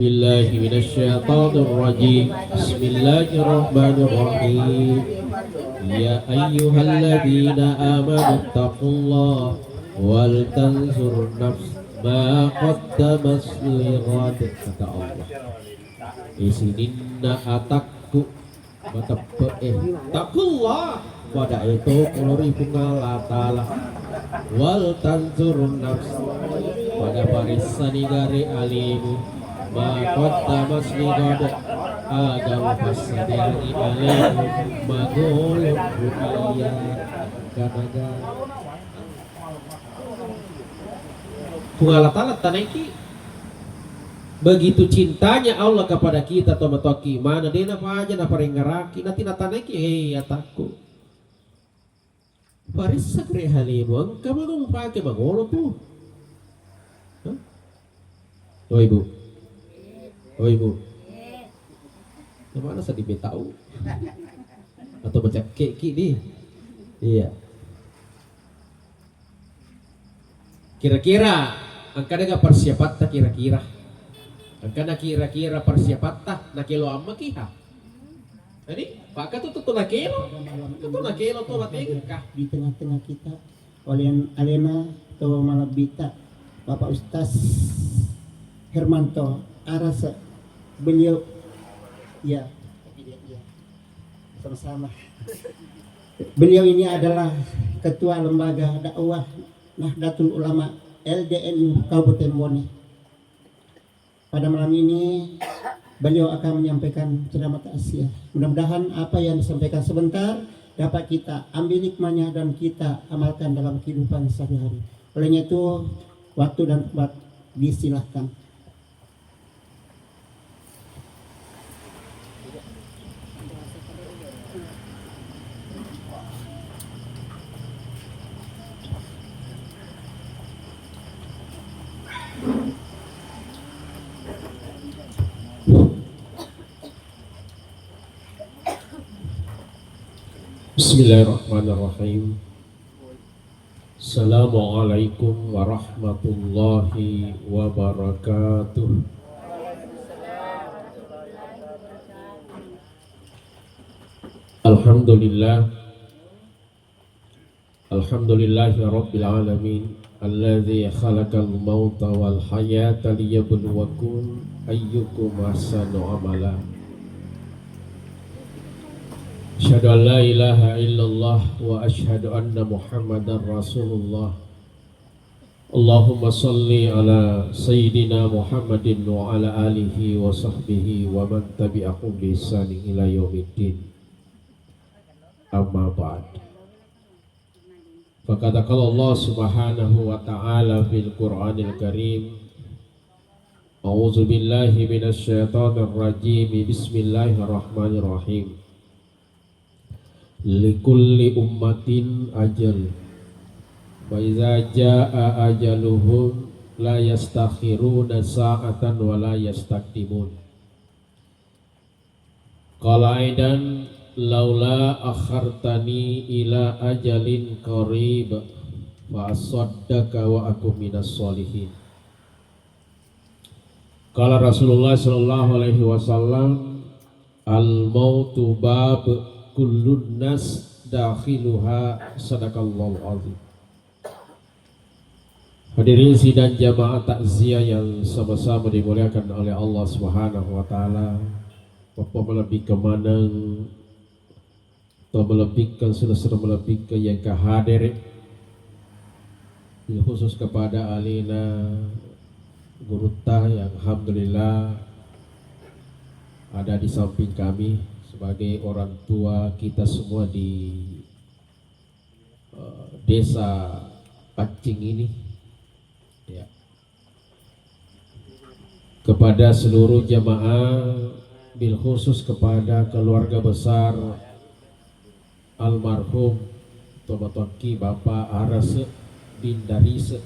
Billahi minasyaitonir rajim. Bismillahirrahmanirrahim. Ya ayyuhalladzina amanu taqullaha wal tanzur nafs ma qaddamat lighad, kata Allah. Isininna atakku takullah pada itu kuluripun Allah ta'ala wal tanzur nafs pada barisan gari alimu makota masligod agam pasadari alimu magolok budiya kanaga kung Allah ta'ala tanaiki. Begitu cintanya Allah kepada kita, toki mana dia apa aja na parengaraki nanti natanaiki ataku paris sagre halimu ang kamagong pake magolo tuh. Oh ibu, oh ibu, mana sedih tahu atau baca keki nih, iya. Kira-kira angkada gak persiapan tak kira-kira. Angkana kira-kira persiapan tak nakelo amma kiha. Jadi Pak tuh nakelo, tuh nakelo tuh bating kah di tengah-tengah kita oleh Alena atau Malabita Bapak Ustaz Hermanto Arasa, beliau ya sama-sama. Beliau ini adalah ketua lembaga dakwah Nahdlatul Ulama LDNU Kabupaten Bone. Pada malam ini beliau akan menyampaikan ceramah takziah. Mudah-mudahan apa yang disampaikan sebentar dapat kita ambil hikmahnya dan kita amalkan dalam kehidupan sehari-hari. Olehnya itu waktu dan tempat disilahkan. Bismillahirrahmanirrahim. Assalamualaikum warahmatullahi wabarakatuh. Alhamdulillah, alhamdulillahi rabbil alamin, alladzi khalaqal mauta wal hayata liyabluwakum ayyukum ahsanu amala. Asyhadu an la ilaha illallah wa asyhadu anna Muhammadar Rasulullah. Allahumma salli ala Sayyidina Muhammadin wa ala alihi wa sahbihi wa man tabi'akum bi ihsanin ila yaumiddin. Amma ba'd. Faqad qala Allah Subhanahu wa ta'ala fil Qur'anil Karim. A'udzu billahi minasy syaithanir rajim. Bismillahirrahmanirrahim. Likulli ummatin ajal wa iza jaa ajaluhum la yastakhiruna sa'atan wa la yastaqdimun. Qala aidan laula akhartani ila ajalin qarib wa asaddaka wa akum minas solihin. Qala Rasulullah sallallahu alaihi wasallam al mautu bab kullun nas dakhiluha, sadaqallahu azim. Hadirin sidang jamaah takziah yang sama-sama dimuliakan oleh Allah Subhanahu wa taala. Bapak melebih ke mana atau melebihkan sudah melebihkan yang kehadir khusus kepada Alina Gurutta yang alhamdulillah ada di samping kami sebagai orang tua kita semua di desa Pacing ini ya. Kepada seluruh jamaah, bil khusus kepada keluarga besar almarhum Tomatoki Bapak Arase bin Darise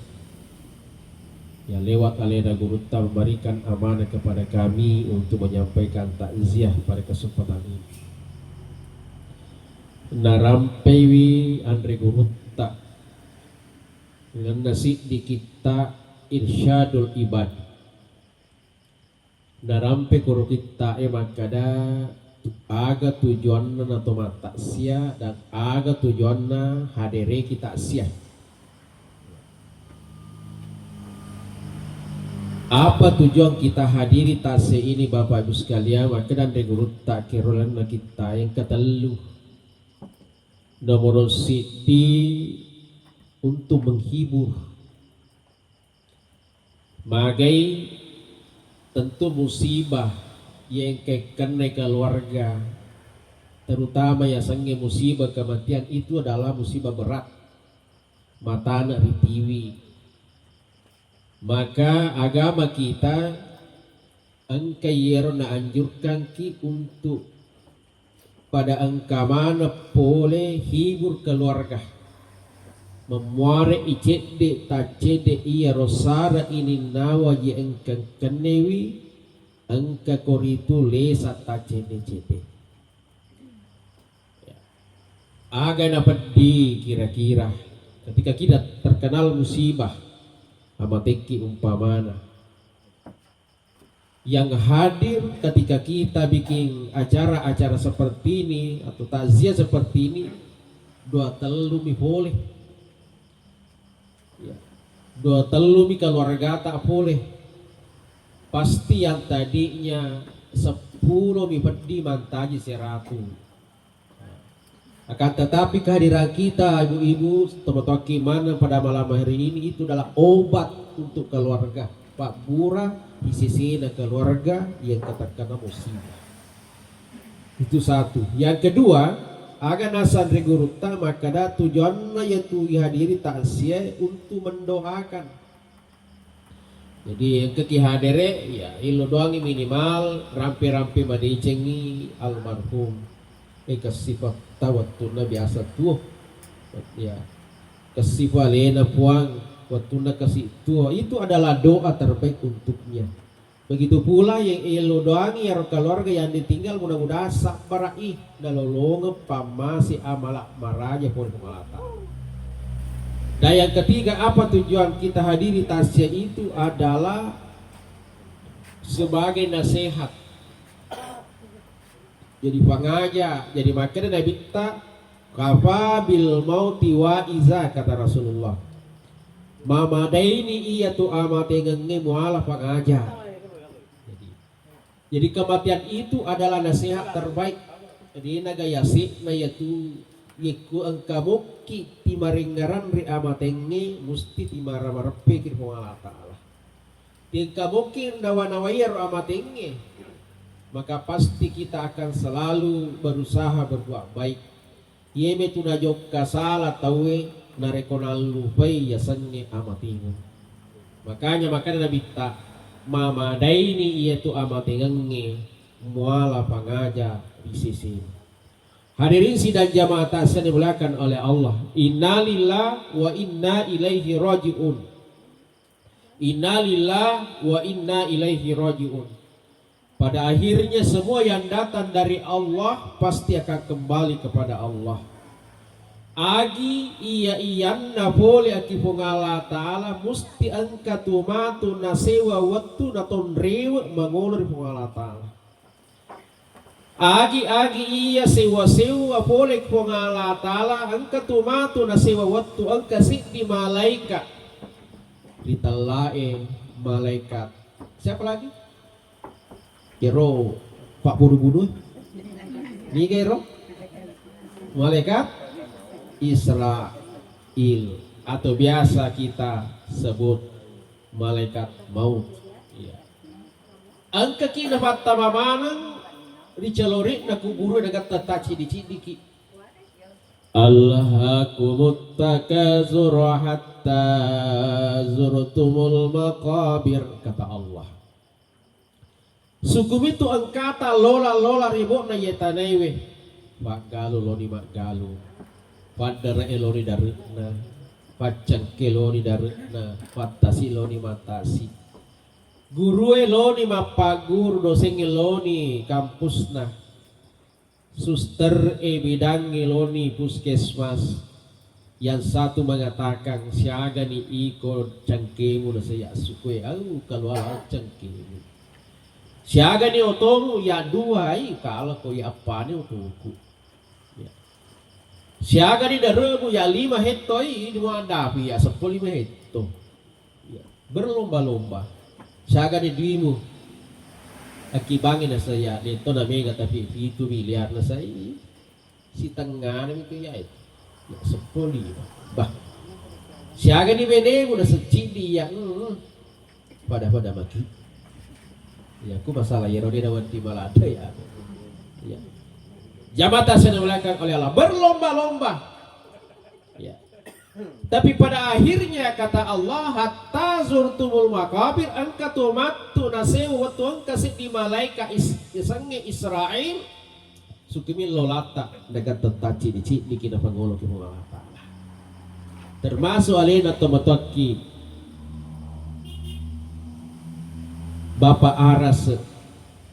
yang lewat Alena Gurutta memberikan amanah kepada kami untuk menyampaikan takziah pada kesempatan ini. Narampewi Andre Gurutta dengan nasi di kita Irsyadul Ibad Narampe kuro kita makada aga tujuanna atau mata sia dan aga tujuanna hadere kita sia. Apa tujuan kita hadiri tase ini Bapak Ibu sekalian? Maka dan regurut tak kerolan kita yang ketelu nomor sidi untuk menghibur. Magai tentu musibah yang kena keluarga, terutama yang sange musibah kematian itu adalah musibah berat. Mata anak ritiwi. Maka agama kita engkau na anjurkan ki untuk pada engkau mana boleh hibur keluarga, memuare icede tacede iya rosara ini nawa ye engkau kenewi engkau koritu lesa tacede cede. Aga dapat di kira-kira ketika kita terkenal musibah amateki umpamana yang hadir ketika kita bikin acara-acara seperti ini atau takziah seperti ini dua telu mi boleh ya. Dua telu mi keluarga tak boleh, pasti yang tadinya 10 mi pedi mantaji 100. Akan tetapi kehadiran kita ibu-ibu teman-teman mana pada malam hari ini itu adalah obat untuk keluarga. Pak Bura di sisi keluarga yang terkena musibah. Itu satu. Yang kedua, agar nasan reguruta maka tujuannya yaitu hadiri takziah untuk mendoakan. Jadi yang kekihadere ya ilo doang minimal rampe-rampe madicengi almarhum. Kasifat tawatuna biasa tuh ya kasifat lena puang watuna kasih tuh itu adalah doa terbaik untuknya. Begitu pula yang elo doangi ya keluarga yang ditinggal mudah-mudahan sabarai dalolonge pamasi amalak maraja pun kemalata. Dan yang ketiga, apa tujuan kita hadiri tasya itu adalah sebagai nasihat. Jadi pengaja, jadi makanya Nabi ta kafa bil mauti wa iza kata Rasulullah. Mama daini iya tu amate ngenge mualah pengaja. Jadi kematian itu adalah nasihat terbaik. Jadi naga yasik na yaitu yiku engkamuki timaringaran ri amatenge musti timaramarpe kir Allah taala. Tingkamuki nawa-nawayar amatenge. Maka pasti kita akan selalu berusaha berbuat baik. Yeme tunajok kasala tawe narekonal lupai yasannya amatimu. Makanya Nabi tak mama daini ia tu amatengenge muala pangaja di sisi. Hadirin sidang jamaah tasya dimuliakan oleh Allah. Innalillah wa inna ilaihi rajiun. Innalillah wa inna ilaihi rajiun. Pada akhirnya semua yang datang dari Allah pasti akan kembali kepada Allah. Agi iya iyanna boleh aki pungala ta'ala musti angkatu matu nasewa waktu naton rewa mangolor pungala ta'ala. Agi iya sewa boleh pungala ta'ala angkatu matu nasewa waktu angkasik di malaikat. Ditalae malaikat. Siapa lagi? Kero Pak Bunuh-bunuh ini kero malaikat Israel atau biasa kita sebut malaikat maut ya. Angka kina fatta mamanan dicelorik na kuburu dekat tetaci diciki Allahakumut takazur hatta zurtumul maqabir kata Allah. Sukum itu angkata lola ribut na yetanewe magalu loni magalu padara eloni darutna pacangke loni darutna patasi loni matasi guru eloni mapagur dosen eloni kampusna suster bidang eloni puskesmas. Yang satu mengatakan siaga ni iko cangkemu na saya sukwe au kalau cangkemu. Siaga ni otomu ya dua kalau ko ya apa ni otoku. Ya. Siaga ni darebu ya 5 hekto ini mau andapi ya 10 hekto. Ya. Berlomba-lomba. Siaga ni dimu. Akibangin na saya dito na mega tapi 7 miliar na saya. Si tengah na itu ya itu. Ya 10 bah. Siaga ni bene mo na sa chidi ya. Pada maki. Ya, aku masalah ya rodi dawan di malada ya. Ya. Jabatan saya dimulakan oleh Allah berlomba-lomba. Ya. Tapi pada akhirnya kata Allah hatta zurtumul makabir angkatu matu nasewu watu angkasit di malaika isange Israel sukimin lolata dagat tentaci di kina pangolo ki Allah Ta'ala. Termasuk alina tomataki Bapak Aras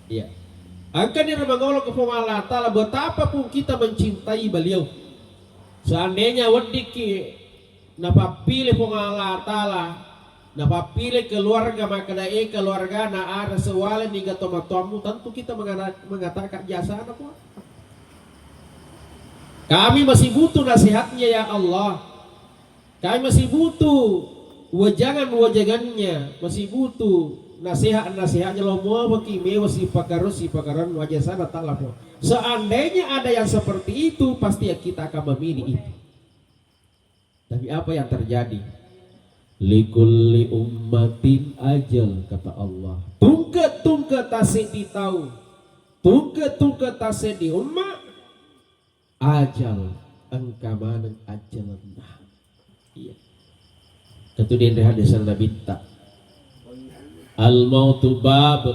ya. Angka ni mangolo ke Allah Ta'ala betapa pun kita mencintai beliau. Seandainya wadiki napapilih pun Allah Ta'ala napapilih keluarga maka dae keluarga na ara sewale ni gatomatomu tentu kita mengatakan jasa anak pun. Kami masih butuh nasihatnya ya Allah. Kami masih butuh wajangan-wajangannya, masih butuh nasihat-nasihatnya lo mau bagi si pakaran wajah sana ta'ala. Seandainya ada yang seperti itu pasti ya kita akan memilih itu. Tapi apa yang terjadi? Likulli ummatin ajal kata Allah. Tungke tasik di tahu. Tungke tasik di umat ajal engkamanang ajalan. Iya. Kemudian hadis Nabi ta. Al mautu bab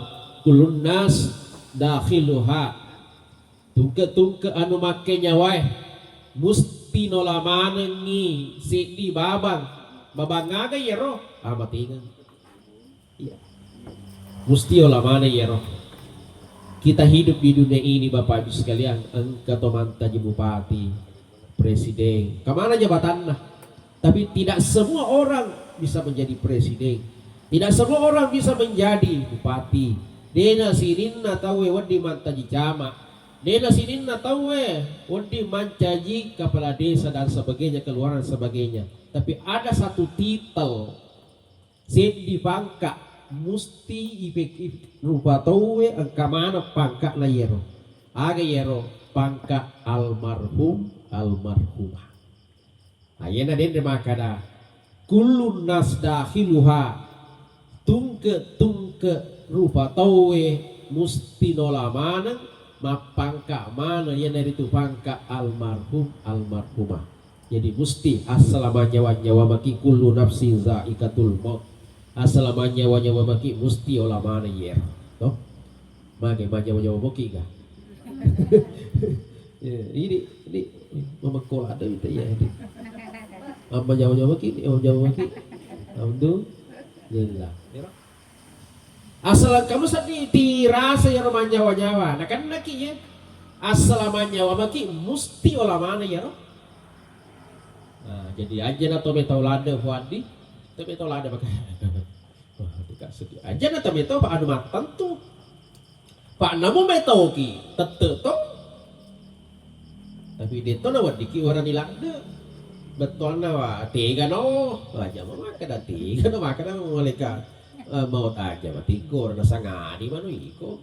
kulun nas dakhiluha. Tungke anu make nyawa musti nolaman ni si di babang ngaga ya roh amatingan. Iya. Musti olamane ya roh. Kita hidup di dunia ini Bapak Ibu sekalian, engkau tomanta bupati, presiden, kemana jabatannya? Tapi tidak semua orang bisa menjadi presiden. Tidak semua orang bisa menjadi bupati. Dena sinin na tahu wadi mantaji camat. Dena sinin na tahu wadi mancaji kepala desa dan sebagainya, keluaran sebagainya. Tapi ada satu titel sin di pangkat musti ipek rupa tahu angkamana pangkat na yero. Aga yero pangkat almarhumah. Ayana den makada kullun nas dakhiluha tungke rupa tawe musti nolamana mapangka mana yana itu pangka almarhumah. Jadi musti assalamanya nyawa maki kullu nafsin zaikatul maut. Assalamanya nyawa maki musti olamana yer. Toh? Mage nyawa maki ka. Ini memakola ada itu ya. Apa nyawa maki? Alhamdulillah. Asal kamu sedih dirasa ya roman nyawa. Nah kan naki ya. Assalamanya nyawa maki musti olamana ya roh. Nah, jadi aja na tome taulada fuadi, tome taulada pakai. Wah, tidak sedih. Aja na tome tau pak anu matan tuh. Pak namu metau ki, tete to. Tapi deto na wadiki orang ilada. Betul na wa tiga no. Aja mama kada tiga no makana malaikat maut aja mati gor na sangadi manu iko.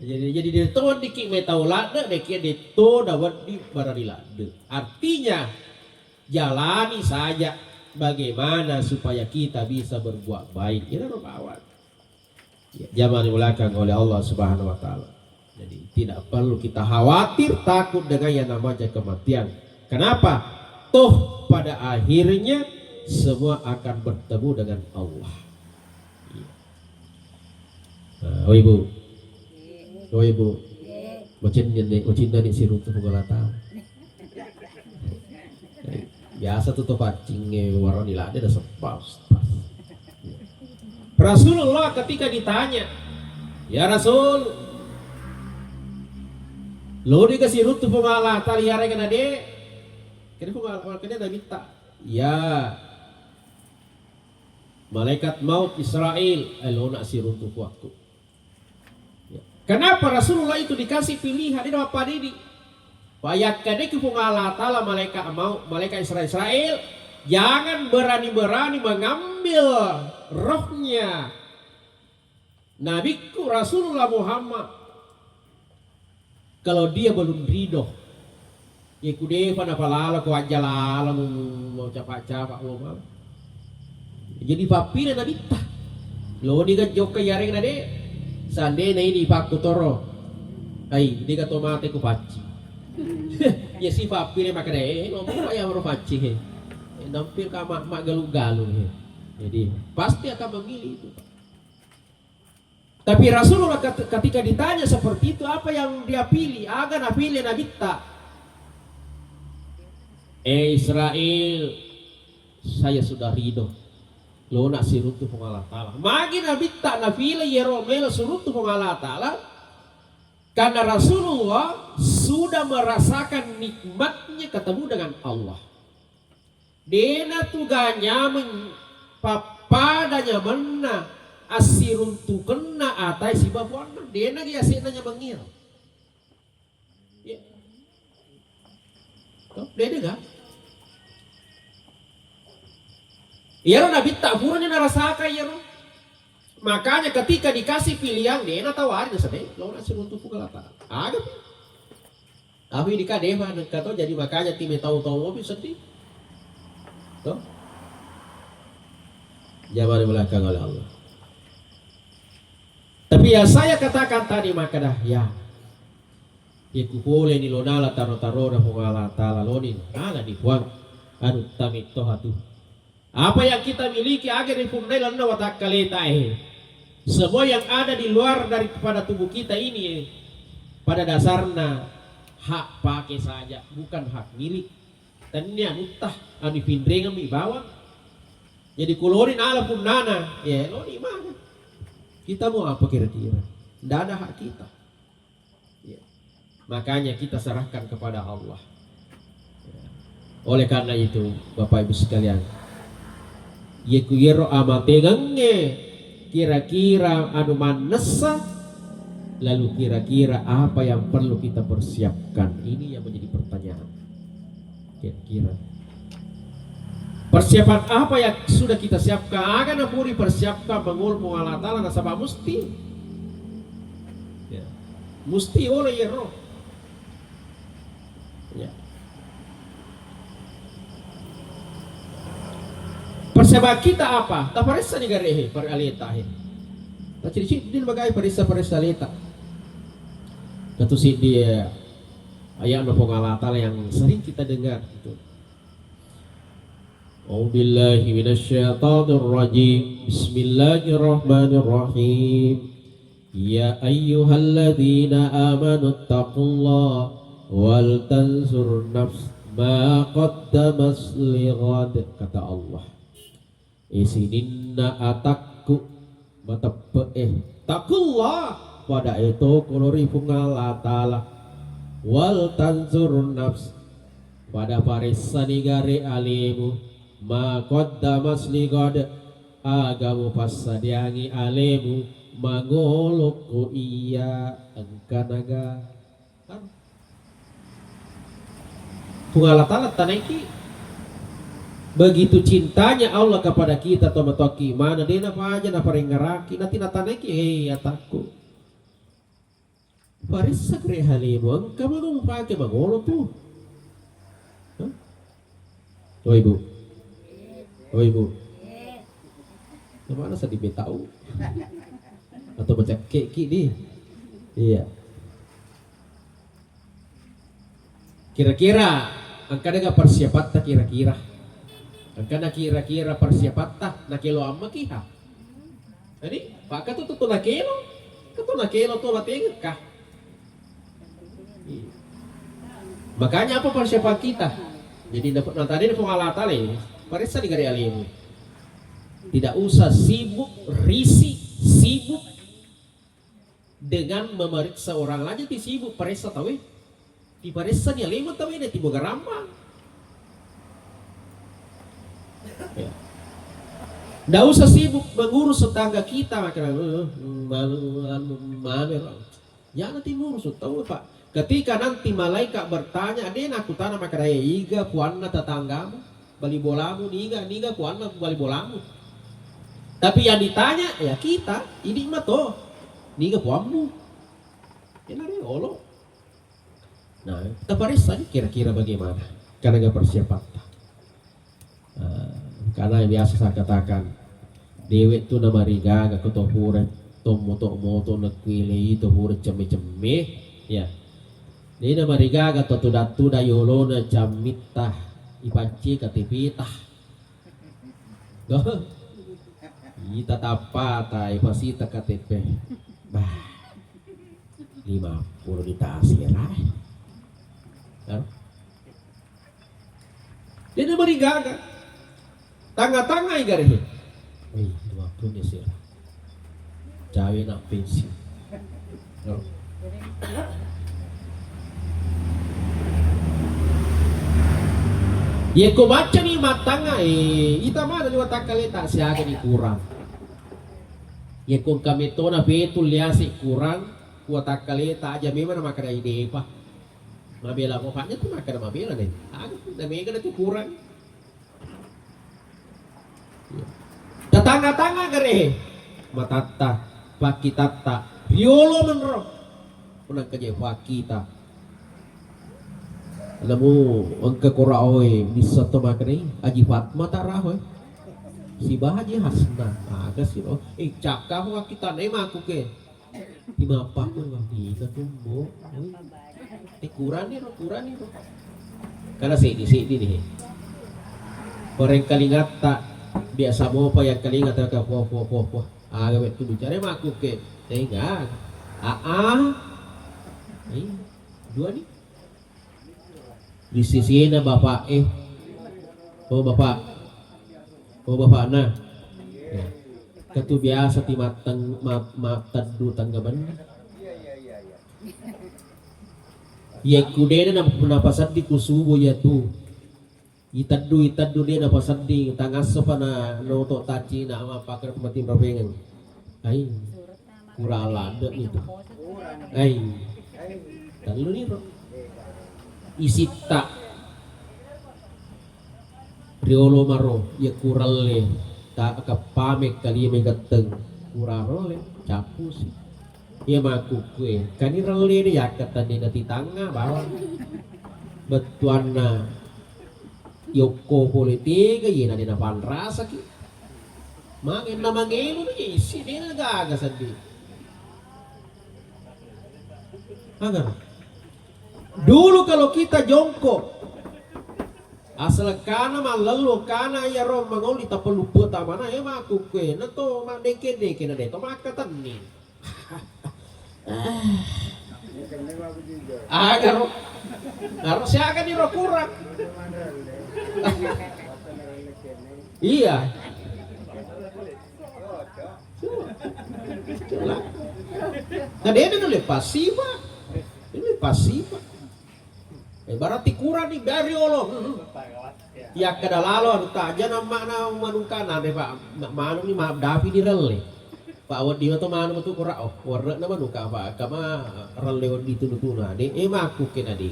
Jadi deto wadiki metau lada deki deto dawat di baradilada. Artinya jalani saja bagaimana supaya kita bisa berbuat baik. Ini rupawan. Zaman dimulakan oleh Allah Subhanahu wa taala. Jadi tidak perlu kita khawatir takut dengan yang namanya kematian. Kenapa? Toh pada akhirnya semua akan bertemu dengan Allah. Oh ibu. Macin ni siru tu pengalatan. Biasa tuh pacing warna dilade ada sepas. Rasulullah ketika ditanya, ya Rasul, lo dikasih rutu pengala tali hari kena de, kena pengala kena dah minta, ya malaikat maut Israel, lo nak si rutu waktu. Kenapa Rasulullah itu dikasih pilihan ini apa ini? Bayakkan ke Allah Ta'ala malaikat Israel, jangan berani-berani mengambil rohnya Nabiku Rasulullah Muhammad kalau dia belum ridho. Iku deh pada palala ko ajalala mau capak-capak mau. Jadi papile na bitta. Lo di kan jok yaring na de. Sande na ini pak toro. Ay, di ka tomate ko paci. Ya si papile makade no mo ya ro paci he. Nampil ka mak galu-galu he. Jadi pasti akan memilih itu. Tapi Rasulullah ketika ditanya seperti itu, apa yang dia pilih? Agan pilih na bitta. Israel, saya sudah ridho. Lo nak sirutu pung Allah Ta'ala. Magi na bitta na pilih yeromelo surutu pung Allah Ta'ala. Karena Rasulullah sudah merasakan nikmatnya ketemu dengan Allah. Dena tuganya papadanya mana asirun tu kena atai si babuana. Dena dia asinanya mengil. Ya. Tuh, dena kan? Iya Nabi tak puranya narasakan ya. Makanya ketika dikasih pilihan dena tawarin sedih. Lo nak suruh tuh pukul apa? Ada. Tapi dikadeva kata jadi makanya tim tahu-tahu mobil sedih. Tuh. Zaman belakang oleh Allah. Tapi ya saya katakan tadi maka dah ya. Iku boleh ni lonala taro-taro na Allah Ta'ala lonin. Ala di puang anu tamit tohatu. Apa yang kita miliki agar dipundai lana watakaleta semua yang ada di luar daripada tubuh kita ini pada dasarnya hak pakai saja, bukan hak milik. Dan ini anutah anu pindrengan mi bawah. Jadi kulorin ala pun nana, ya lo di mana? Kita mau apa kira-kira? Tidak ada hak kita. Ya. Makanya kita serahkan kepada Allah. Ya. Oleh karena itu, Bapak Ibu sekalian, yeku yero amatengange kira-kira anu manesa, lalu kira-kira apa yang perlu kita persiapkan? Ini yang menjadi pertanyaan. Kira-kira persiapan apa yang sudah kita siapkan? Akan apuri persiapkan mengulmu Allah Ta'ala nasabah musti. Ya. Musti oleh yero. Ya. Persiapan kita apa? Tak parisa ni garehe par alita he. Tak ciri-ciri din bagai parisa alita. Katu si dia ayat nopong Allah Ta'ala yang sering kita dengar itu. A'udzubillahi minasyaitonir rajim. Bismillahirrahmanirrahim. Ya ayyuhalladzina amanu taqullaha wal tanzur nafs ma qaddamat lighad, kata Allah. Isininna atakku matape takullah pada itu kolori Allah Ta'ala wal tanzur nafs pada parisa nigare alimu ma qaddamas ligad agamu pasadiangi alimu mangoloko iya angkanaga Allah Ta'ala tanaiki. Begitu cintanya Allah kepada kita tomatoki mana dia apa aja na parengaraki nanti natanaiki ataku parisa kre halimu angka magong pakai magolo tuh. Oh ibu, oh ibu, kemana sedih tahu atau baca keki nih? Iya. Kira-kira angka ada persiapan tak kira-kira? Angka kira-kira persiapan tak nakelo amma kiha. Jadi pak tu nakelo, nakelo tu matengah kah? Makanya apa persiapan kita? Jadi tadi Allah Ta'ala parisa di gari alimu. Tidak usah sibuk dengan memeriksa orang lain. Jadi sibuk parisa tahu di parisa ni alimu tahu ini tiba garamang. Ya. Tidak usah sibuk mengurus tetangga kita. Malu. Ya nanti murusut tahu Pak. Ketika nanti malaikat bertanya, "Aden aku tanah maka daya iga puanna tetanggamu, bali bolamu niga puanna bali bolamu." Tapi yang ditanya ya kita, ini mah toh niga puamu. Ya nari olo. Nah, kita periksa kira-kira bagaimana. Karena gak persiapan. Karena yang biasa saya katakan, dewek tu nama riga gak ketopure, tomo nakwile topure ceme-ceme, ya. Ini nama riga gak totu da yolo na jamitah ipanci katipitah. Goh, ita tapa ta ipasita KTP, bah 50 ditasir lah. Dia nama riga gak. Tanga-tanga igari. 20 ni sila. Cawe nak pensi. No. Ye ko baca ni matanga ita mana ni watakale tak siaga ni kurang. Ye ko kami to na betul liasi kurang watakale tak aja memang makana ide pa. Mabela ko paknya tu makana mabela ni. Agak na mega na tu kurang. Tetangga-tangga gere matata pakitata riolo menro unang kaje pakita alamu angka koraoy bisa to makani aji Fatma tarahoy si bahaji hasna aga siro cakap kita nema aku ke imapa ko ngi ka tumbo kurang ni ro karena sidi nih orang kalingat tak biasa mo pa yang kalingat ka po aga bet tu bicara maku ke enggak dua nih di sisi na bapak bapak na ya. Katu biasa ti matang matadu tanggaban ya kudena na napasad di kusubo ya tu itadu dia na pasandi tangaso pa na noto taci na mapakar pematin rapengan ay kuralada nito ay talo nito isita riolo maro ya kuralle ta kapamek kali may gateng kurarole capus ya makukwe kaniralle ni yakatan ni natitanga bawang betuan na Yoko politik yun na din na panrasa ki. Mangin na mangin mo isi din na gagasan di. Agar. Dulu kalau kita jongkok asal kana malalu kana ya rom mangoli tapelupo tamana ya makukwe na to mandeke na deto makatan ni. Agar. Harus siaga ni ro kurang. Iya. Nah dia dengan pasiva. Ini pasiva. Berarti kurang nih dari Allah. Ya kedalalo tak aja nama manukana deh Pak. Manu ni maaf Davi di rel. Pak wadi atau manu tu kurang warna nama nuka Pak. Kama rel lewat di tunutuna. Deh aku kena di.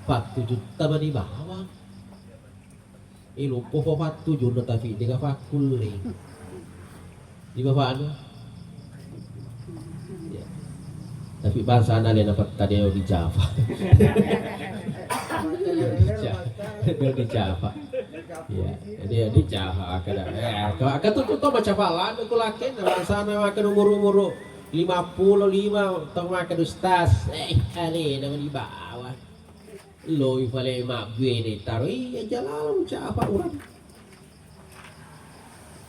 4 juta mani bawang. Lupo po 4 juta tapi dia fakul nih. Di bawah ano? Ya. Tapi bahasa anda dapat tadi di Java. Di Java. Ya, dia di Java kada. Kalau tuh baca falan aku lakin sana makan umur 55 tong makan ustaz. Ali nama di bawah. Loy pale mak gue ni taruh iya jalan apa orang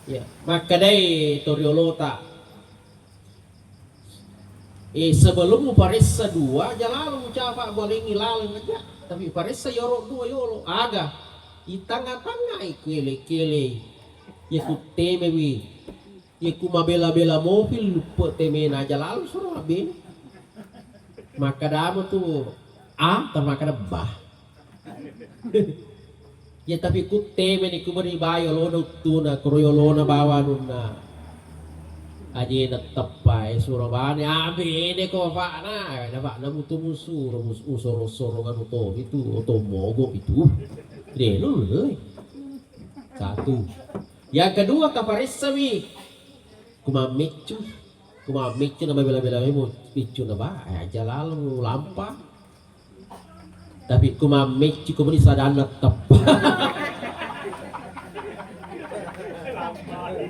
ya maka dai toriolota sebelum paressa 2 jalan apa boleh ngilalin aja tapi paressa yoro 2 yoro aga itanga-tanga ikele ya ku temewi ya ku mabela-bela mobil lupa temena jalan suruh abin maka damo tuh termakan bah. Ya tapi ku teme ni ku beri bayo lono tuna kroyo lona bawa nuna. aja tepai surabani abi ini kok pak na butuh musuh usor kan itu mogok itu deh lu satu yang kedua kaparissa mi kumamicu nama bela-bela mau picu nama aja lalu lampa tapi kumamicu kemudian sadana tepai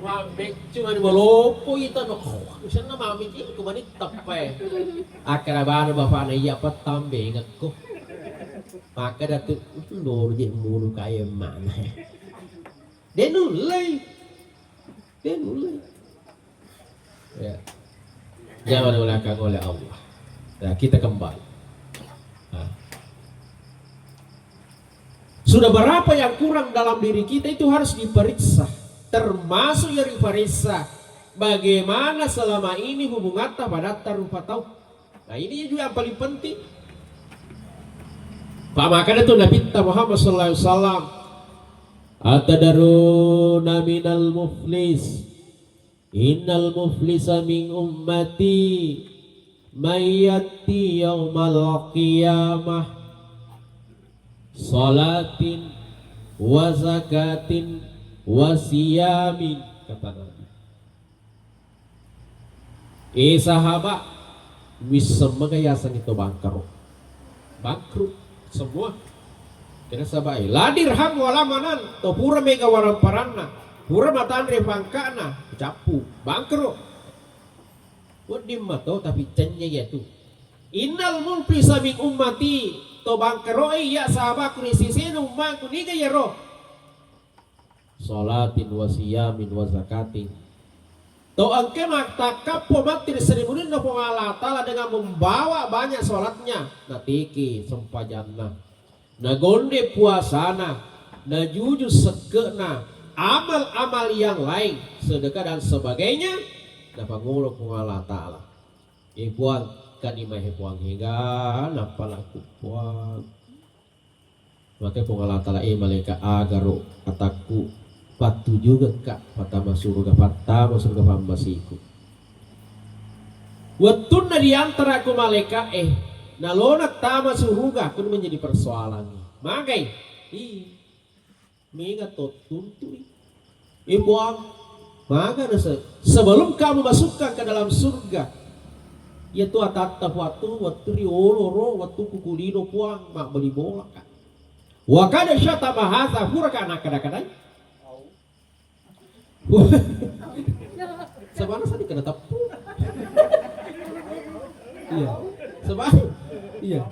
mamik cuma di bolopo itu no sana mamik itu kemana tepe akhirnya baru bapak na iya petambe ingat ko maka datu dorje mulu kayak mana denulai ya jangan dilakukan oleh Allah. Nah, kita kembali sudah berapa yang kurang dalam diri kita itu harus diperiksa, termasuk yang diperiksa bagaimana selama ini hubungan pada rupa tahu. Nah ini juga yang paling penting. Pak makanya itu Nabi Muhammad SAW atadaruna minal muflis innal muflisa min ummati mayyati yawmal qiyamah salatin wa zakatin wa siyamin kata Nabi. Sahabat bisa mengayasan itu bangkrut semua. Kena sabai ladir ham walamanan to pura mega waram paranna pura matan refangkana capu bangkrut. Wadim mato tapi cenya yaitu innal mulfisa min ummati to bangkrut ya sahabat krisis umat kuniga ya roh salatin wa siyamin wa zakatin to angke maktakap pomatir seribunin na Allah Ta'ala dengan membawa banyak sholatnya natiki sempajanna na gonde puasana na jujur sekena amal-amal yang lain sedekah dan sebagainya na pangulok Allah Ta'ala ibuang kanimah ibuang hingga napalaku puang maka Allah Ta'ala malaikat agaro kataku patu juga kak patama surga pambasiku watuna diantara aku malaikat nalona tama surga aku menjadi persoalan magai mega tuntu ibuang maka sebelum kamu masukkan ke dalam surga yaitu atata waktu rioloro waktu kukulino puang mak beli bola kak wakada syata bahasa huraka anak kadang-kadang sebana sadi kena tepu. Iya. Sebana. Iya.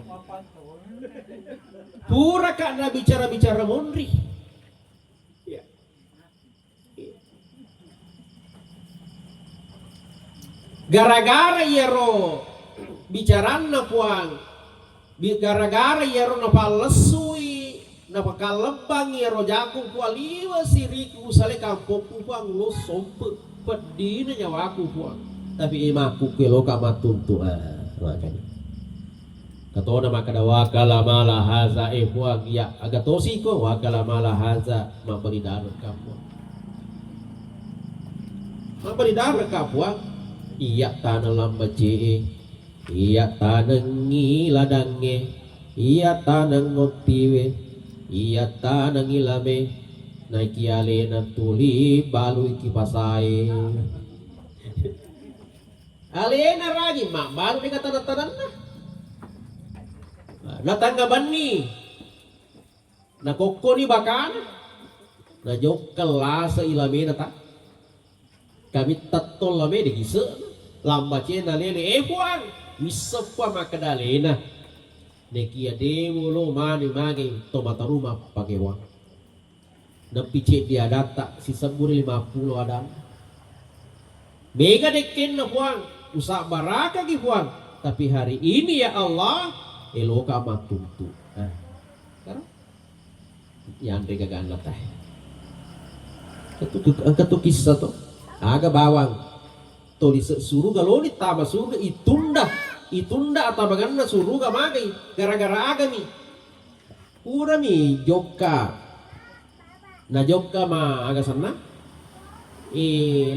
Pura kana bicara-bicara mondri. Iya. Gara-gara yero bicarana puang. Gara-gara yero napalesui napakalebang ya rojaku pualiwa siriku sale kampung puang lo sompe pedina nyawaku puang tapi imaku kelo kamatuntu makanya katona makada wakala mala haza puang ya agak tosi ko wakala mala haza mambali darah kamu mambali darah kapuang iya tanah lambaje iya tanah ngiladange iya tanah ngotiwe iya tanang ilame naiki alena tuli balu iki pasai alena ragi mak baru dikata tatan na tangga bani na kokko ni bakan na jok kelasa ilame na ta kami tattol lame de gise lamba cena lele puang bisa pa makadalena nekia demo lo mani magi tomata rumah pakai uang nepicit dia data si sebur 50 ada mega deken na puang usak baraka ki puang tapi hari ini ya Allah eloka matuntu sekarang yang mereka ganda teh ketu kisah to aga bawang to disuruh galo ditambah surga itunda atau bagaimana suruga magai gara-gara agami pura mi jokka na jokka ma aga sana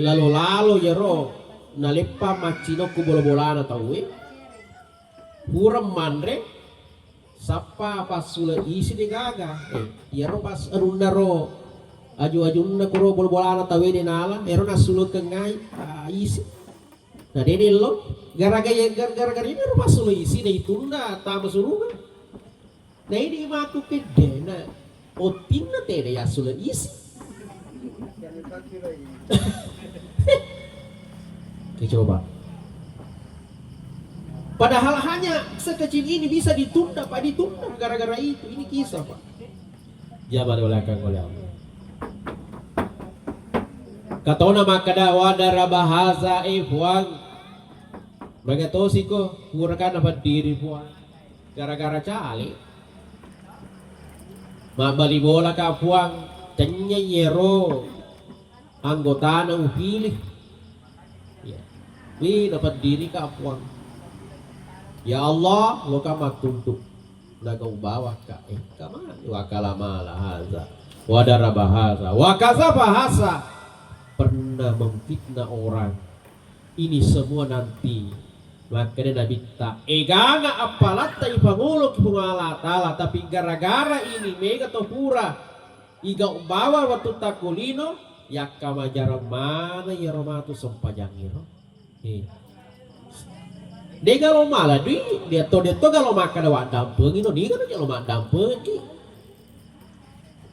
lalu jero nalepa macino ku bola-bola na tahu huram manre sapa pas sula isi di gaga yaro pas arunda ro aju-aju na kuro bola-bola na tahu ni nala ero na sulut kengai isi nah dene lo gara-gara ini ro pas sula isi na itunda tama surunga nah ini matu kede na otin na tede ya sula isi Oke, coba. Padahal hanya sekecil ini bisa ditunda, Pak, ditunda gara-gara itu. Ini kisah, Pak. Jabat belakang oleh Allah. Katona makada wadara bahasa ikhwan. Begitu sih kok kurangkan apa diri puan. Gara-gara cali. Mabali bola ka puang, tanya yero anggota na upilih. Ini dapat diri ka puang. Ya Allah, lo kama tunduk nagau bawa ka kama wakalama lahaza wadara bahasa wakaza bahasa pernah memfitnah orang. Ini semua nanti makanya Nabi tak egana apalata ipangulo kibungala ta'ala tapi gara-gara ini mega topura iga bawa waktu takulino yakama jarang mana ya romatu sempajangiro dia kalau malah dia to kalau makan awak dampeng itu dia kan kalau makan dampeng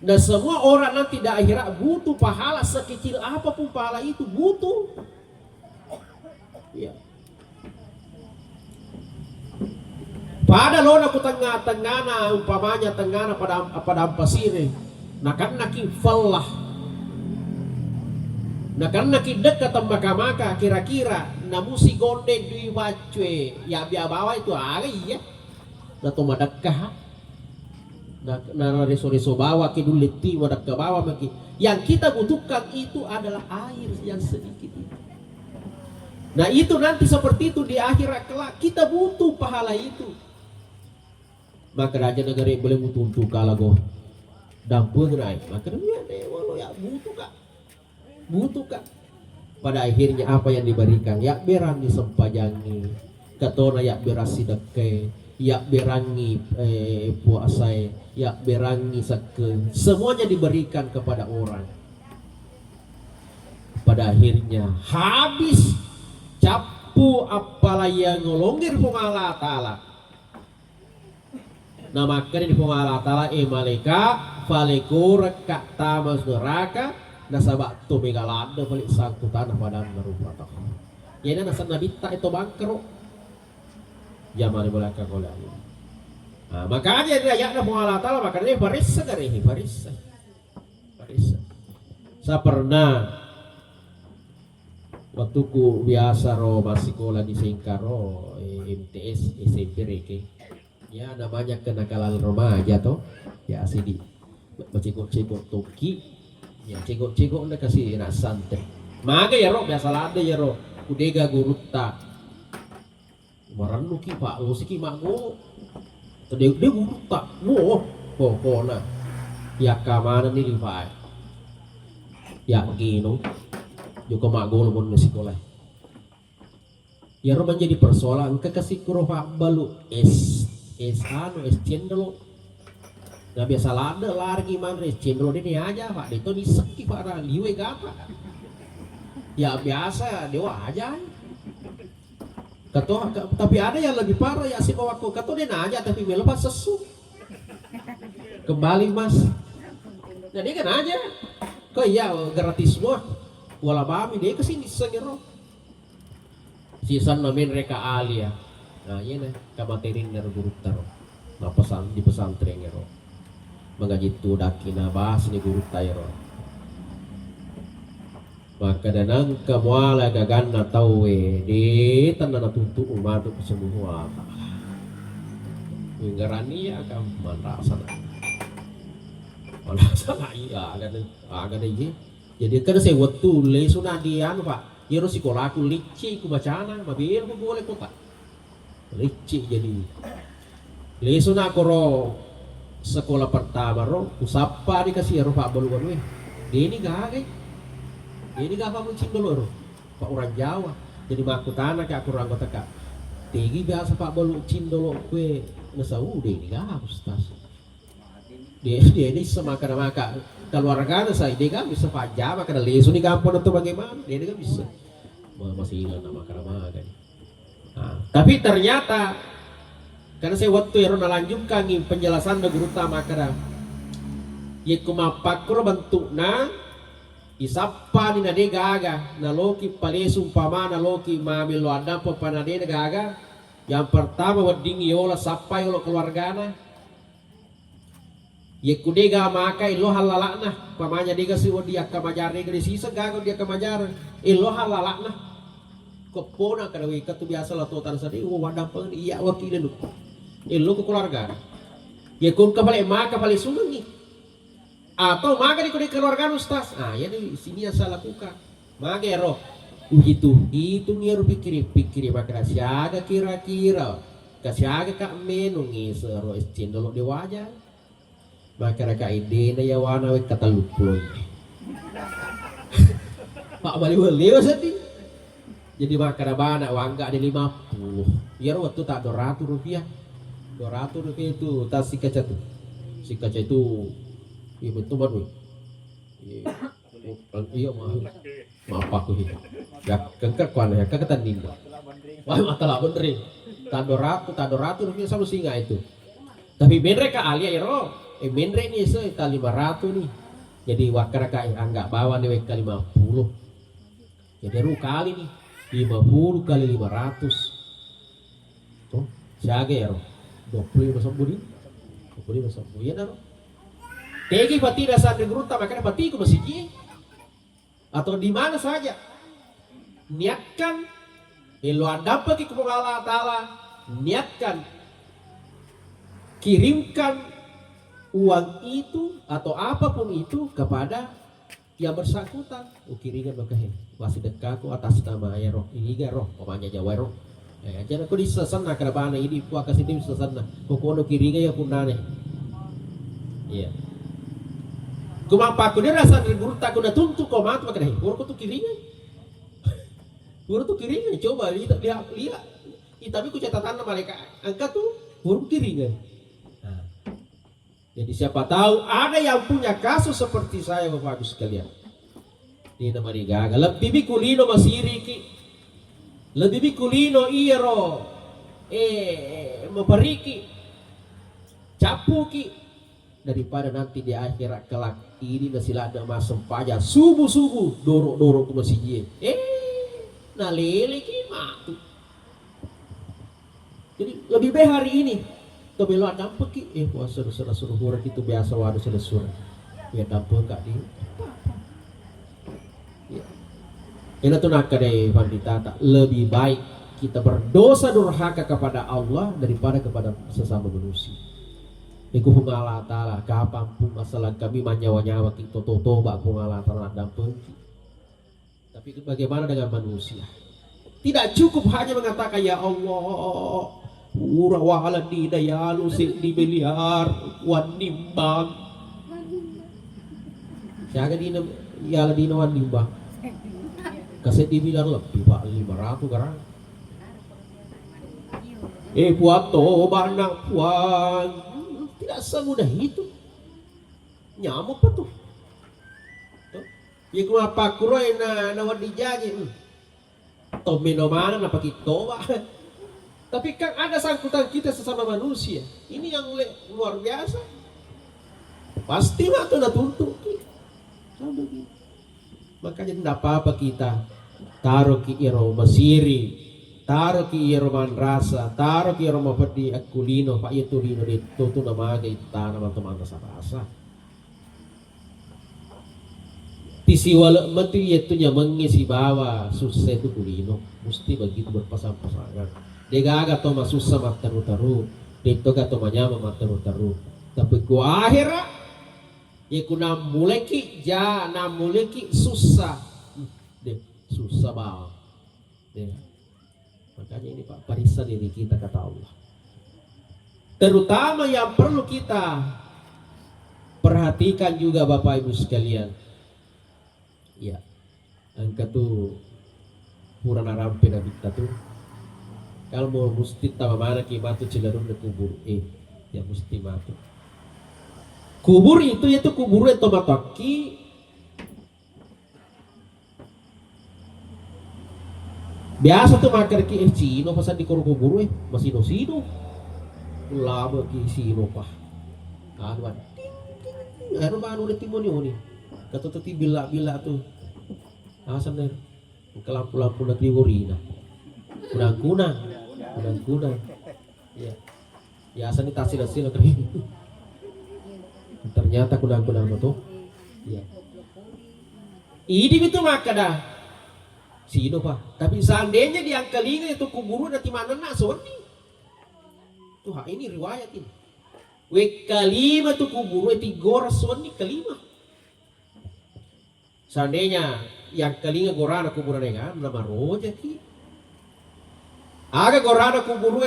dan semua orang nanti di akhirat butuh pahala sekecil apapun pahala itu butuh ya pada lona ku tengah-tengah na umpamanya tengah na pada ampasire nah kan nakin fallah nah kan nakin dekat maka kira-kira namu si gonde dui wacwe ya biar bawa itu ada iya nah to madakah nah reso bawa ke duliti madakah bawa maki yang kita butuhkan itu adalah air yang sedikit itu. Nah itu nanti seperti itu di akhirat kelak kita butuh pahala itu. Maka raja negara boleh butuh kalau go dampur naik maka dia dewa lo ya butuh kak pada akhirnya apa yang diberikan ya berani sempajangi katona ya berasi deke ya berangi puasai ya berangi seke semuanya diberikan kepada orang pada akhirnya habis capu apalah yang ngolongir pengala ta'ala nah makanya di pengala ta'ala malaikat falekur kak tamas neraka nasabak tu megalada balik sangku tanah padam narupata ya ini nasa nabita itu bangkero zaman belakang oleh Allah nah, makanya dia ayatnya pengala ta'ala makanya barisa dari barisa saya pernah waktu ku biasa ro masih sekolah di Singkaro MTS SMP reke ya namanya kenakalan remaja toh ya asli cekok toki ya cekok udah kasih nak santai maka ya ro biasa lada ya ro kudega gurutta maranu ki pak lo siki mago tede de gurutta wo pokona ya kamana ni rifai ya gino juga mago lo mon sekolah ya ro menjadi persoalan kekasih kuro pak balu es cendelo nah biasa lada lari gimana cendol ini aja pak itu diseki para liwe gapa ya biasa dewa aja tapi ada yang lebih parah ya si bawaku kato dia aja tapi melepas sesu kembali mas nah dia kan aja kok iya gratis semua wala bami dia kesini segero sisan namin reka alia nah iya nih kamaterin dari guru taro nah pesan di pesantren ngero mengaji tu dakina bahas ni guru tayro maka danang kamuala gaganna tawe di tanana tutu umat semua ngarani ya kam manrasana iya agak ini jadi kan saya waktu le sunadian pak yero sekolah aku licik ku bacana mabil ku boleh kota licik jadi le sunah koro sekolah pertama ro usapa dikasih ro pak balu ini gak apa kucing dulu ro pak orang Jawa Jadi maku tanah ke aku anggota kak. Tinggi biasa pak bolu cindolo kue nasa udah ini gak ustaz. Dia ini semakan maka keluarga saya dia kan bisa pajak karena lesu di kampung atau bagaimana dia kan bisa masih hilang nama karena kan. Nah, tapi ternyata karena saya waktu yang lanjutkan penjelasan dari guru utama karena ya kumapakur bentukna isapa ni nade gaga naloki palesu umpama naloki mamil ada pepanade gaga yang pertama wedding yola sapa yola keluargana ya kudega maka ilo halalakna pamanya diga si dia kamajare gede sisa gaga dia kamajare ilo halalakna kepona kada we katu biasa lah totan sadi wadah peng iya wakilin ilo ke keluarga ya kun kapale maka pale sunungi atau maka di keluarga ustaz. Ah ya di sini yang saya lakukan. Maka ya roh itu nih harus pikir maka siaga kira-kira kasiaga kak menungi sero cendolo di wajah. Maka raka ide na ya wana we kata lupul. Pak bali beli sadi. Jadi maka bana wangga di 50. Ya roh waktu tak 200 rupiah. 200 rupiah itu tas si kaca tuh. Si kaca itu iya betul baru. Iya maaf aku ini. Ya kengker kuan ya keketan nimba. Wah matalah bener. Tak 200 rupiah sama singa itu. Tapi bener ka alia ya roh. Bener ini se ta 500 nih. Jadi wakar ka anggap bawa nih ka 50. Jadi ru kali nih 50 kali 500. Tuh, siaga ya roh. 25 sambudi. 25 sambudi ya roh. Tegi pati dasar negeri makanya pati ke masjid atau di mana saja niatkan elo ada pergi ke Allah Taala niatkan kirimkan uang itu atau apapun itu kepada yang bersangkutan kiringan makahe masih dekat atas nama ya roh ini ga roh pokoknya Jawa roh jangan aku disesana kerabana ini ku kasih tim sesana kokono kiringan ya punane iya kumapa aku dia rasa dari guru tak guna tuntuk kau mati pakai deh guru tu kiringan coba lihat tapi ku catatan mereka angka tuh guru kiringan nah. Jadi siapa tahu ada yang punya kasus seperti saya bapak ibu sekalian di nama gagal lebih kulino masiriki lebih kulino iro memperiki capuki daripada nanti di akhirat kelak ini nasilah ada masem pajak subuh dorok ke masjid nah lele matu jadi lebih baik hari ini kebelo dampak puasa suruh huruf itu biasa waduh sudah ya dampak kak di ya ini tuh nak kadai pandita lebih baik kita berdosa durhaka kepada Allah daripada kepada sesama manusia. Iku Allah Ta'ala kapan pun masalah kami manyawa-nyawa kita toba ku Allah Ta'ala dampun. Tapi bagaimana dengan manusia? Tidak cukup hanya mengatakan ya Allah ura wa ala dina ya lu di miliar wan nimbang. Siaga dina ya ala dina wan nimbang. Kasih dibilang lebih pak 500 garang. Puato banyak puan. Tidak semudah itu. Nyamuk apa tuh? Ya kenapa kuroy na wadi janji. Tomino mana na pakitoba. Tapi kan ada sangkutan kita sesama manusia. Ini yang luar biasa. Pasti lah tuh tuntut. Makanya tidak apa-apa kita taruh ki iro masiri. Taruh ki roman rasa, taruh ki roman pedi akulino, pak itu lino di tutu nama gay tanah teman rasa. Tisi wala mati itu nya mengisi bawa susah itu kulino, mesti begitu berpasang-pasangan. Degaga to masusah mataru-taru, dito ga to manyama mataru-taru. Tapi ku akhirnya, ya ku namuleki ja namuleki susah, deh susah bawa, deh. Makanya ini Pak, periksa diri kita kata Allah. Terutama yang perlu kita perhatikan juga Bapak Ibu sekalian. Ya, angka tuh pura narampe na bita tu. Kalau mau mesti tama mana ki matu cilarun na kubur ya mesti matu. Kubur itu yaitu kubur itu mataki. Biasa tuh makar ki sino pasan di kubur masino sino. Lama ki sino pa. Aduan. Ano ba ano ulit mo ni? Katututi bila tuh. Asam na kelampu-lampu na kriworina. Kunang-kunang. Ya. Ya asal ni tasil-tasil kering. Ternyata kunang-kunang tuh. Ya. Ini itu maka dah. Sino pa? Tapi seandainya di angkalinga itu kuburu nanti mana nak soni. Tuh ini riwayat ini. Kalima tuh kuburu tigor soni kelima. Seandainya yang kelinga gorana kuburan kan nama roja ki. Aga gorana kuburu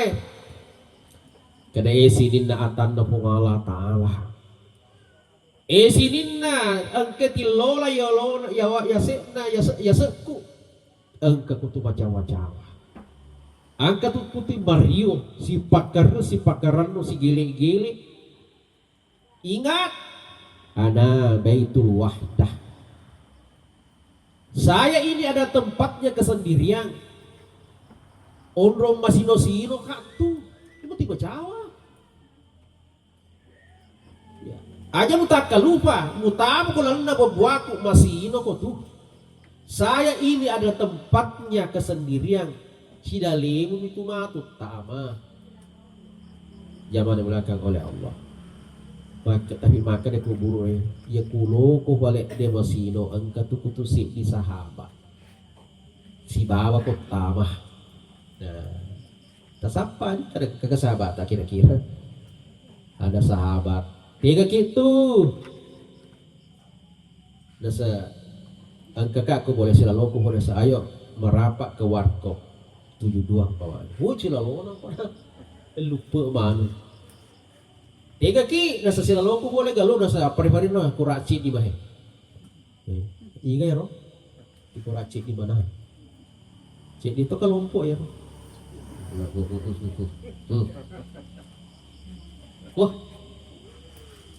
kada esininna atanna pung Allah Ta'ala. Esininna angke tilola yolona ya seku. Angka kutu macam-macam. Angka tu kutu Mario si pakaran si gile-gile. Ingat ana baitul wahdah. Saya ini ada tempatnya kesendirian. Onrong masino-sino katu. Itu tiba Jawa. Ya. Aja mutaka lupa, mutamu kalau na babuaku masino ko tuh. Saya ini ada tempatnya kesendirian. Sidalimu itu matut tama. Zaman belakang oleh Allah. Tapi maka dia kubur ya kulo ko balik dia masino angka tu kutusip di sahabat si bawa ko tamah. Nah tasapan ada kesahabat kira-kira ada sahabat tiga gitu nasa angka aku boleh selalu ko boleh ayo merapak ke warkop 72 bawaan selalu lupa mana. Tiga ki nasa silaloko boleh galo nasa pari-pari no kuraci di bahe. Iga ya ro. Di kuraci di mana? Cik itu kelompok ya. Wah.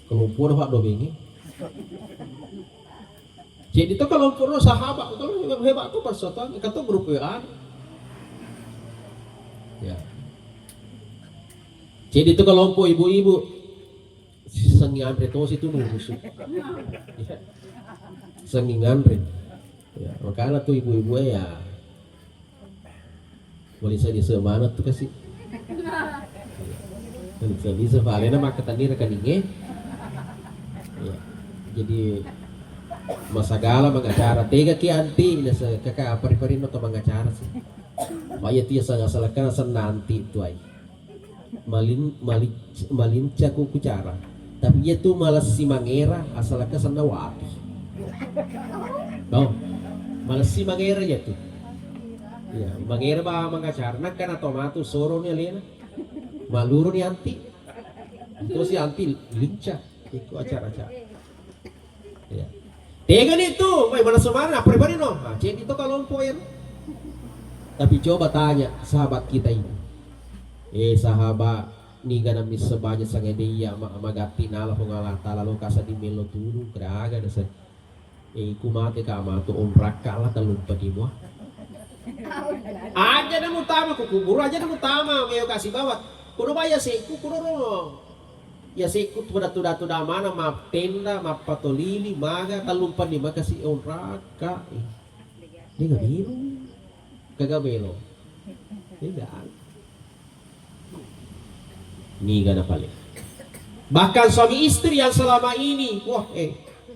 Kelompok Pak Dobengi. Cik itu kelompok no sahabat kalau hebat tuh persatuan kata grup WA. Ya. Cik itu kelompok ibu-ibu sengi Andre tos itu nusuk ya. Sengi Andre ya, makanya tuh ibu-ibu ya boleh saya mana tuh kasih bisa valena maka tadi rekan ini ya. Jadi masagala mengacara tega ki anti nasa kakak pari-pari no to mengacara sih maya tia sangasalakan nanti itu ay malinca ku kucara tapi dia tuh malas si mangera asalnya sanawati. No, malas si mangera ya tuh. Ya, mangera ba mangacarna kan otomatis soro ni alena. Maluro ni anti. Itu si anti lincah itu acara-acara. Ya. Tegan itu, may malas sumana, pribadi no. Nah, cek itu kalau ya. Tapi coba tanya sahabat kita ini. Sahabat ni ganam ni sebanyak sangat dia magati nala pengalah tala lo kasa di melo tulu keraga desa kumate kama tu omrak kalah talumpa di mo aja na mutama kukubur aja na mutama mayo kasih bawat kuno ba ya seku kuno no ya seku tu da mana map tenda map patolili maga talumpa di makasi omrak ka dia nggak biru kagak belo tidak. Ni gana paling. Bahkan suami istri yang selama ini, wah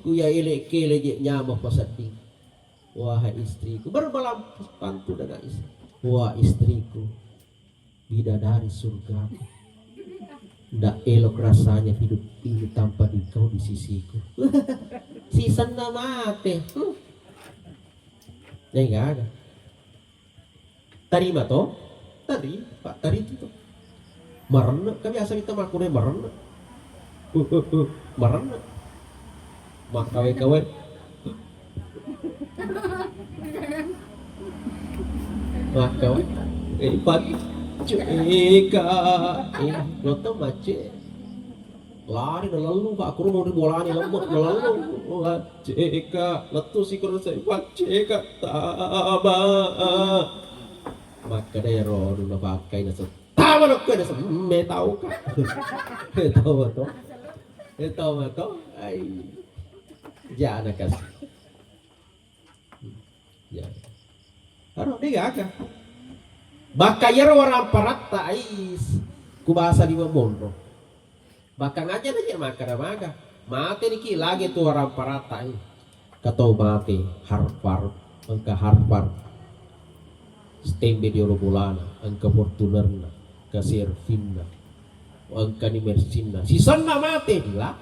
kuya kele je nyamah pasati. Wahai istriku, bermalam pantu dengan istri. Wah istriku, bidadari surga. Ndak elok rasanya hidup ini tanpa engkau di sisiku. Sisan na mate. Ya enggak ada. Tarima toh? Tari, Pak, tari itu toh. Marana, kami asal kita makune marana. Marana. Mak kawe-kawe. maka pat ceka lo tau mace lari lalu pak aku mau dibolani lembut lalu ceka letus ikut saya pat ceka taba maka dia roh dulu pakai nasi taba nak kena me tahu kah tahu to ai jangan kasih ya harus dia agak bakayar orang parata ais ku bahasa di Mamono bakang aja aja maga mati niki lagi tuh orang parata ini katau mati Harvard angka Harvard stembe di bulana angka Fortunerna ke Servinna angka ni Mersina si sana mati lah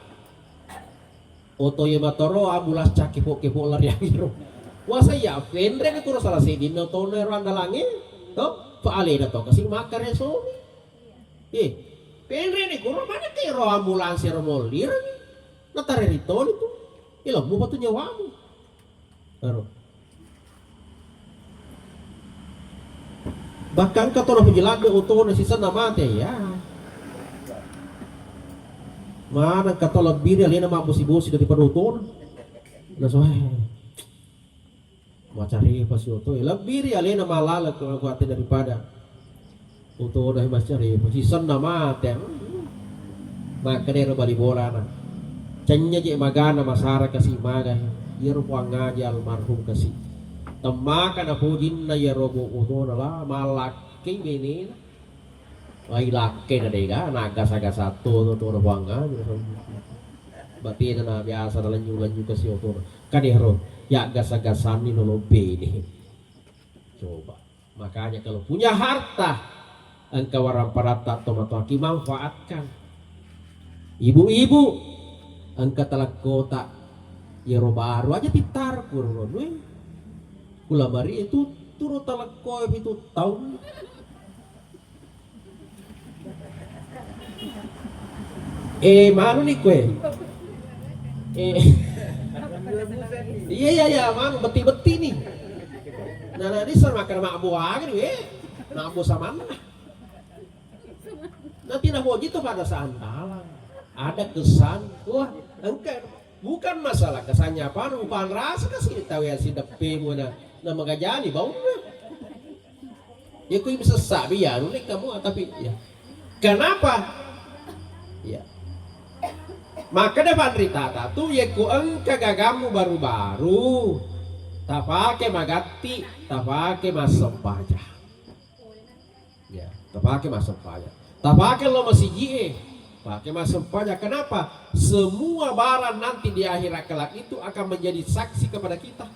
oto ye matoro amulas cakipo kepo lari angiro wasa ya fendre ke turu salah sedin no to ne randa langi to paale na to kasing makar so fendre ne kuro mana ke ro ambulans ro molir na tare rito itu ilo mo patu nyawamu aro bahkan ka to na pujilado oto na sisa na mate ya mana ka to lebih ali na mabusi-busi dari panuton na so mau cari pas itu lebih ya lena malala kuat daripada untuk udah mas cari season nama teh maka dia bali bola na cenya je magana masara kasih maga ya ruang ngaji almarhum kasih temakan aku jinna ya robo utona lah malaki ini lagi laki na dega naga saga satu tuh ruang ngaji berarti na biasa lanjut kasih utona kan dia ya gas-gasan ini lobe nih coba makanya kalau punya harta engkau orang parata tomataki manfaatkan ibu-ibu engkau telah kota ya baru aja pitar kurun kula mari itu turut telah kau itu tahun mana nih kue iya mang beti nih nah ini ser makan mak buah kan nak buah sama nanti nak buah gitu pada santalan ada kesan wah engkau bukan masalah kesannya apa bukan rasa kasih tahu ya si depe mana nama gajani bau ya kui bisa sabi ya nih kamu tapi ya kenapa ya maka depan rita tuh ya ku engka gagamu baru-baru tak pakai magati tak pakai masam pajak ya tak pakai masam pajak tak pakai lo masih jie pakai masam pajak kenapa semua barang nanti di akhirat kelak itu akan menjadi saksi kepada kita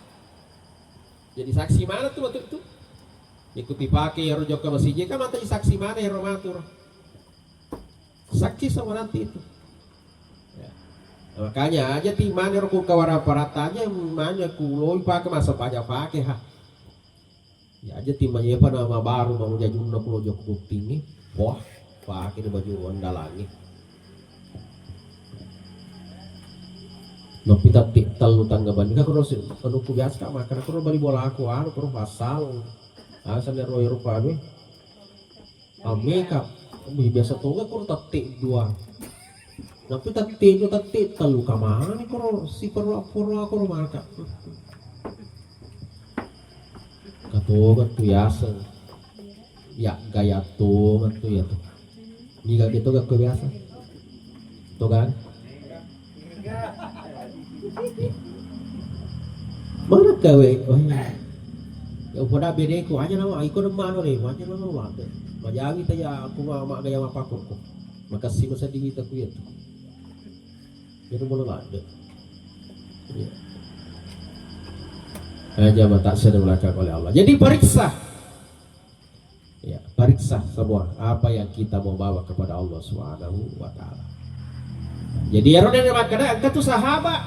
jadi saksi mana tuh waktu itu ikuti pakai ya rojok ke masih jie kan nanti saksi mana ya romatur saksi sama nanti itu makanya aja timane roku kawara paratanya mana kuloi pakai masa pajak pakai ya aja timanya apa nama baru mau jajun na kulo jok bukti nih wah pakai baju andalangi no pita telu tanggapan ka kulo anu ku biasa makan kulo bali bola aku anu kulo pasal asal roy rupa be ameka biasa tuh kulo tatik dua tapi tati telu kamana nih koro si perlu aku marka katu biasa ya gaya tuh ya tuh jika gitu gak biasa tuh kan mana gawe ya pada beda ku aja nama ikut mana nih aja nama apa majangi tanya aku mak gaya apa kok makasih masa dihita ku ya tuh itu boleh ada ya. Aja tak sedang dilakukan oleh Allah jadi periksa ya periksa semua apa yang kita mau bawa kepada Allah Subhanahu wa ta'ala jadi ya roh dan makanya angka tuh sahabat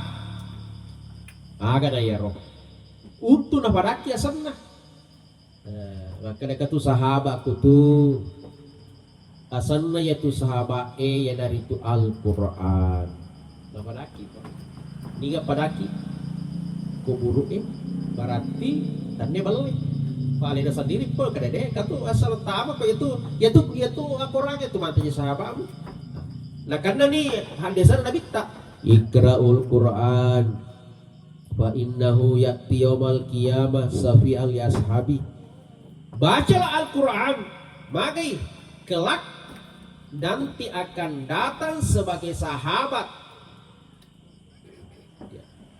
agak ya roh untuk napadaki ya senang makanya katu sahabat kutu asalnya yaitu sahabat ya dari itu Al-Quran napadaki niga padaki kuburu berarti tanda balik Valida sendiri pun kadang katu asal utama kok itu aku orang itu mantannya sahabatmu. Nah karena nih hadisan Nabi tak Iqra'ul Quran fa innahu ya'ti yaumal qiyamah safi'al li ashabi. Bacalah Al-Quran, maka kelak nanti akan datang sebagai sahabat.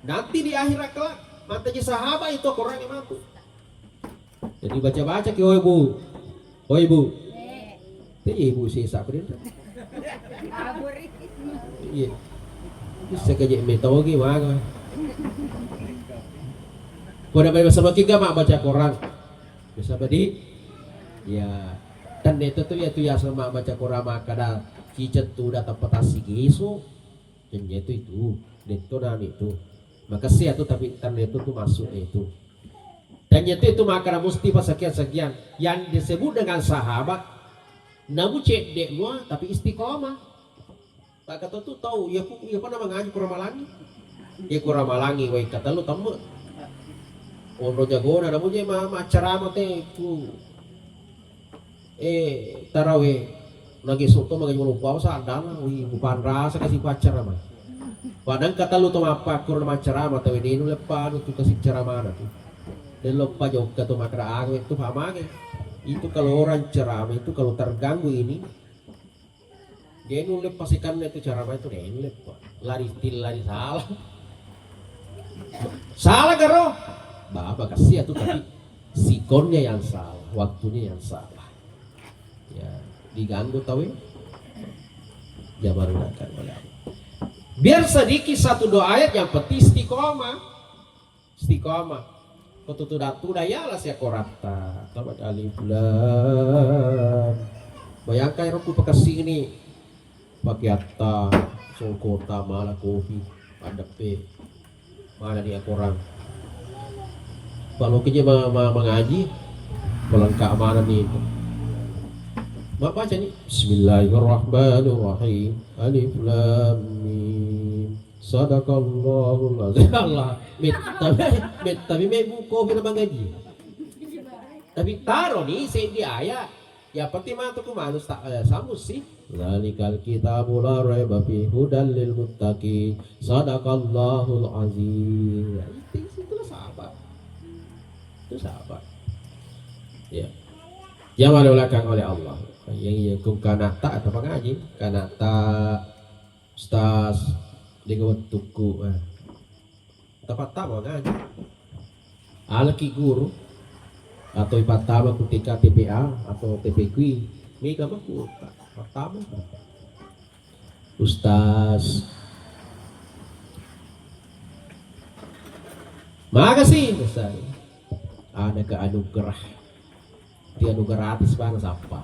Nanti di akhirat kelak mantannya sahabat itu orang yang mampu. Jadi baca-baca ke oh ibu, ibu sisa perintah. Iya, bisa kerja metode mana? Pada bersama kita mak baca Quran, bisa badi, ya. Dan itu tuh ya sama baca Quran maka dah cicet tuh datang petasi gisu, dan itu dan itu. Maka sih itu tapi internet itu tuh masuk itu. Dan itu maka mesti pas sekian yang disebut dengan sahabat namun cek dek gua tapi istiqomah. Tak kata tuh tahu ya apa nama ngaji kurang malangi. Ya kurang malangi woi kata lu tamu. Ono jagona namun je mama ceramah teh ku. Tarawih lagi soto magaji lupa sadana wih bukan rasa kasih pacar mah. Padahal kata lu tuh apa kurang ceramah tapi ini nu lepas tu kasih ceramah tuh. Dan lupa jauh ke tuh makra itu pamage itu kalau orang ceramah itu kalau terganggu ini dia nulis pastikan itu ceramah itu dia nulis lari salah karo bapak kasih itu tapi sikonnya yang salah waktunya yang salah ya diganggu tahu ya baru akan oleh biar sedikit satu dua ayat yang penting istiqomah Kututu datu daya lah sia korata tabat alif lam bayangkan aku pekasi ini pakai atta songkota malah kopi ada p mana dia korang kalau kerja mengaji melengkap mana nih baca nih Bismillahirrahmanirrahim alif lam mim sadaqallahul azim Allah tapi buku bila mengaji tapi taruh nih di ayat ya penting mah tuh manus tak sambut sih zalikal kitabul la raiba fihi hudal lil muttaqin sadaqallahul azim ya, itu sahabat ya yang dilakukan oleh Allah yang kanata atau pengaji kanata ustaz dia gawat tuku tepat tahu ngaji alaki guru atau pertama ketika TPA atau TPQ mereka baku pertama ustaz makasih besar ada keanugerah dia gratis banget apa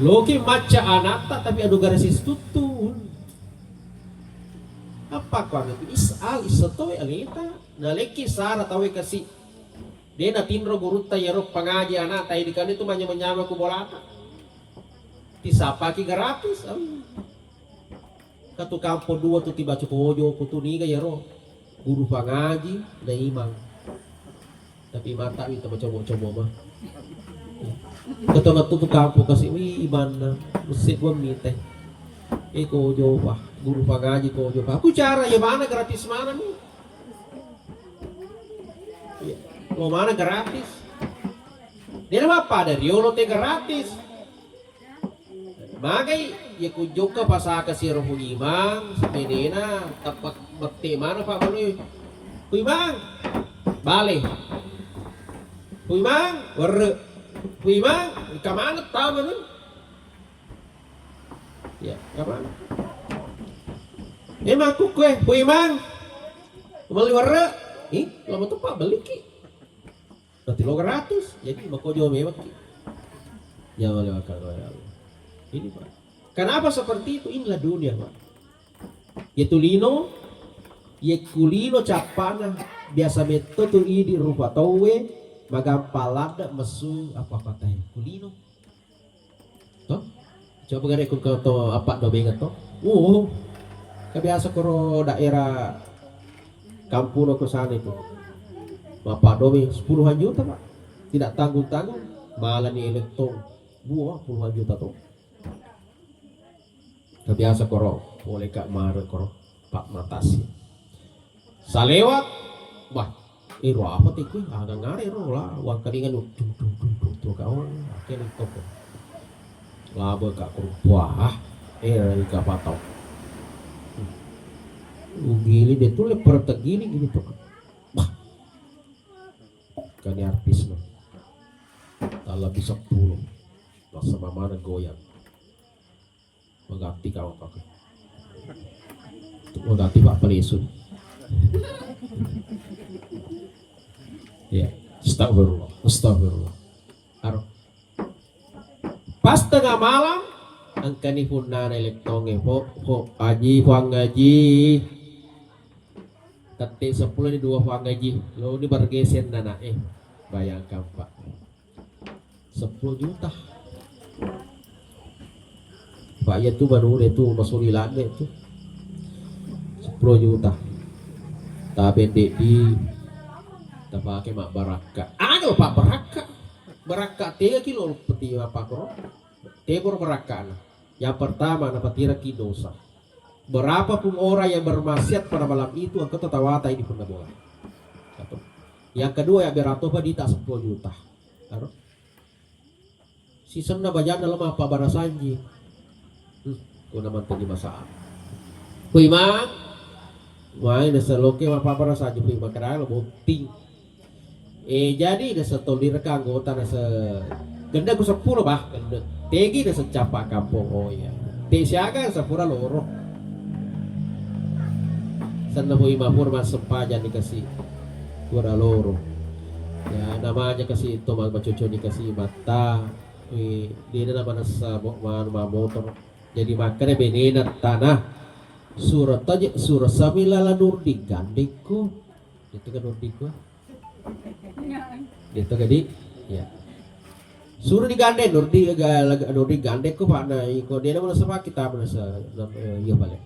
loki maca anata tapi anugerah sistutun apa kau itu isatoy alita naleki sara tahu kasih dia natinro guru tayaro pengaji anak tayi dikan itu menyama ku bolata tisapa ki gratis katu kampo dua tu tiba cukojo kutu niga yaro guru pengaji na imang tapi mata itu coba mah ketemu tu kampo kasih iman musik gua miteh kojo wah guru pengaji kojo aku cara ya mana gratis mana nih ya, mau mana gratis dia apa dari Yolo teh gratis magai ya kujoka pasaka si roh imam sepedena tepat bekti mana pak boleh imam balik imam warre imam kemana tahu mana ya kapan emang aku kue imang beli warna lama tuh pak beli ki nanti lo gratis jadi mau kojo mewah ki ya oleh akal ini pak kenapa seperti itu inilah dunia pak yetulino yekulino capana biasa metode ini rupa tawe magampalada mesu apa katanya kulino toh coba gak ikut ke to apa do benget to kebiasa koro daerah kampung ke sana itu Bapak domi 10 juta Pak, tidak tanggung-tanggung, malah nih elektron buah puluhan juta tuh. Kebiasa koro, boleh kak marah koro, Pak Matasi. Salewat, wah, apa tiku? Agak ngari lah, uang keringan tuh kau, akhirnya toko. Laba kak koro, wah, kak patau. Gili dia tuh leper tegini gitu. Kani artis no, dalam bisa 10, sama mana goyang, mengganti kau pakai, mengganti Pak Pelisun. Ya, astagfirullah, astagfirullah. Pas tengah malam, angkani punana elektronge, po aji puang gaji. Tati 10 ni 2 puang gaji. Lo ni bergeser nana bayangkan Pak. 10 juta. Pak ya tu baru itu masuk lilane tu. 10 juta. Tapi di tak pakai mak baraka. Ada Pak baraka. Baraka 3 kilo peti apa kro? Tebor baraka. Yang pertama dapat tira dosa. Berapapun orang yang bermaksiat pada malam itu angkat tatawata ini pun boleh. Satu. Yang kedua yang berato di tak 10 juta. Taruh. Season na bayan dalam apa barasanji. Kuna man tadi masalah. Kuima. Wah, ini seloke apa barasanji kuima kerana boting. Jadi ada setolir ka anggota na sa ganda ko 10 bah. Ganda. Tegi na sa capa kampung oh ya. Te siaga sa pura loro. Sana po imapur mas sempajan dikasih pura loro. Ya namanya kasih itu macucu dikasih mata. Dia nama nasa motor. Jadi makanya benena tanah surat aja surat samilala nurdi gandeko. Itu kan nurdiko. Itu gadi ya. Suruh digandeng nurdi gandeko Pak na iko dia nama nasa kita nasa iya balik.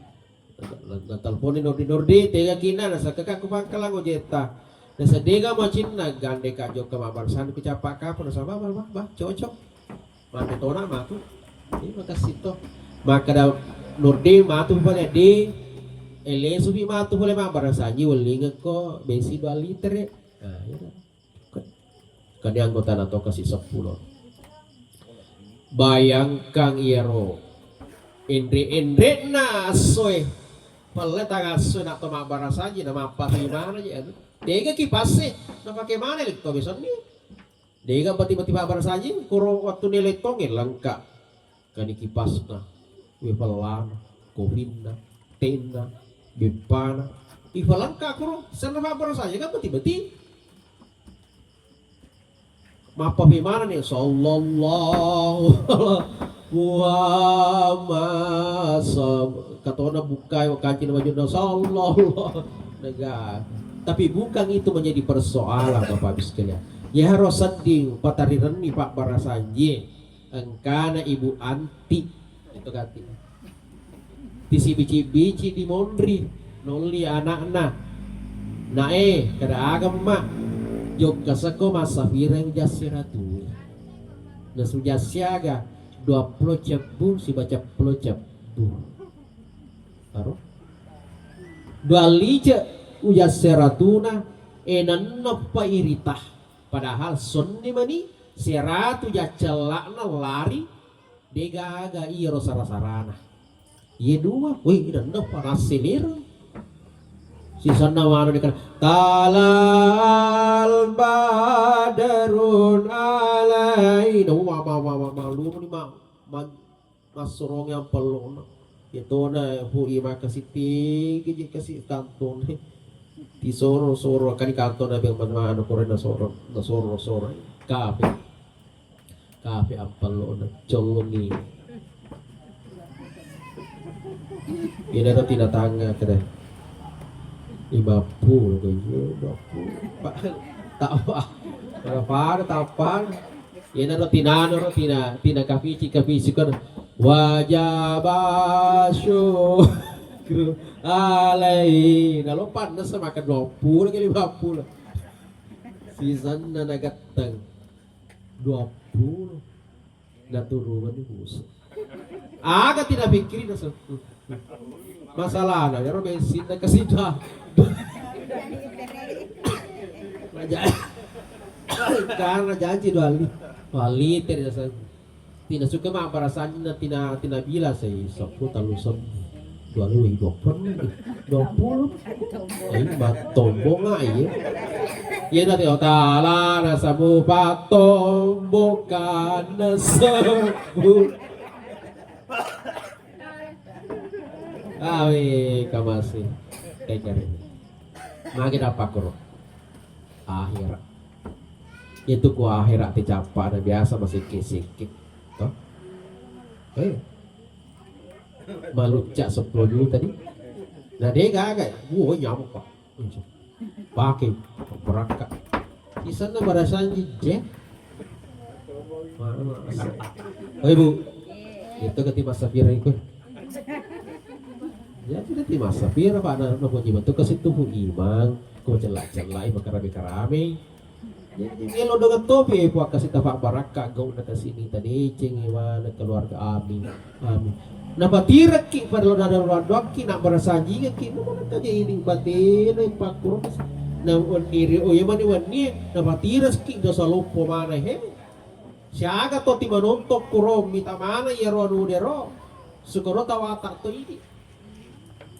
Teleponin Nurdi tega kina nasa kakak kupangkalang ojeta nasa dega macin na gande kajo ke mabarsan kucapak kapur nasa bah cocok mati tona matu ini makasih toh maka da Nurdi matu pada di ele subi matu boleh mabarsan ji weling ko bensin 2 liter ya nah ya kan anggota nato kasih 10 bayangkan iero Indri na soe Pala tangaso na tumabara saja na mapahimana aja. Dega kipase na pakai mana lekto beson ni. Dega pati-pati mabara saja kuro waktu ni lektongin langka. Kani kipas na, wipalana, kovinna, tena, bipana. Ifalangka kuro sana mabara saja kan pati-pati. Mapahimana ni sallallahu Muhammad katona bukai wakaci na majuna sallallahu negara. Tapi bukan itu menjadi persoalan Bapak Ibu sekalian. Ya harus seding patariran ni Pak Barasanji engkana Ibu Anti itu ganti. Tisi bici-bici di Mondri nuli anak-anak. Kada agama jog kasako masafireng jasiratu. Nasu jasiaga 20 cebu si baca 10 cebu. Taruh 2 lija uja seratuna enan napa iritah padahal sonni mani seratu ja celakna lari degaga iro sarasarana ye 2 wih dan napa rasinir si sana wano dekan talal badarun alaina lu ni masurong yang pelon itu na hui makasih tinggi kasih kanton di soro kan kanton na bang mana koren na soro kafe ampel na colongi ini ada tidak tangga kada 50 kayak Pak tak apa tapan ini ada tina kafici kan wajabasyu alai na lopan na sama makan 20 kali 50 Pisan na nagatang 20 naturuan ni Musa. Aga tinapikiri na sa masalah na pero bensin na kasi dah. Karena janji 2 liter na sa tina suka mak parasan na tinabila sa isok talusam 20 ay matombo nga iya. Yan natin, tala na sa bupa, tombo ka na sa bupa. Kamasi. Kaya rin. Makita pa ko. Akhirat. Itu ko akhirat ti capa na biasa masikit-sikit. Toh? Malucak 10 dulu tadi. Nah dia gagak. Nyamuk pak. Pakai berangkat di sana barasan jet oh ibu itu ketima Safira itu ya tidak timah Safira pak anak punya bentuk ke situ imang kau celak-celak ibu karami jadi kalau dengan topi ibu kasih tapak barakah kau nak sini tadi cengewan keluarga amin nah batirak ki pada lo ada doki nak barasanji ki no mana tanya ini batin pak kurus na iri o yaman ni na batiras ki dosa lopo mana he siaga to ti manontok kurom mita mana ya ro dero sukoro tawata to ini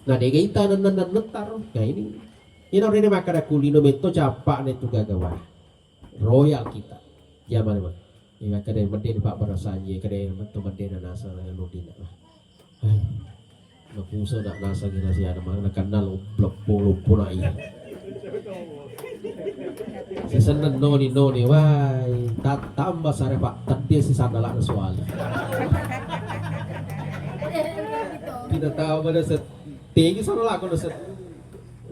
na de gaita nan netar ya ini rene makada kulino mento capak ne tu gagawa royal kita zaman mah ya kada meden pak barasanji kada mento meden nasa lo dina ay napuso nak nasa gina siya namang nakanal blok polo puna iya sesenan noni wai tambah sare pak tadi si sandala na soal tidak tahu pada set tinggi sandala ko na set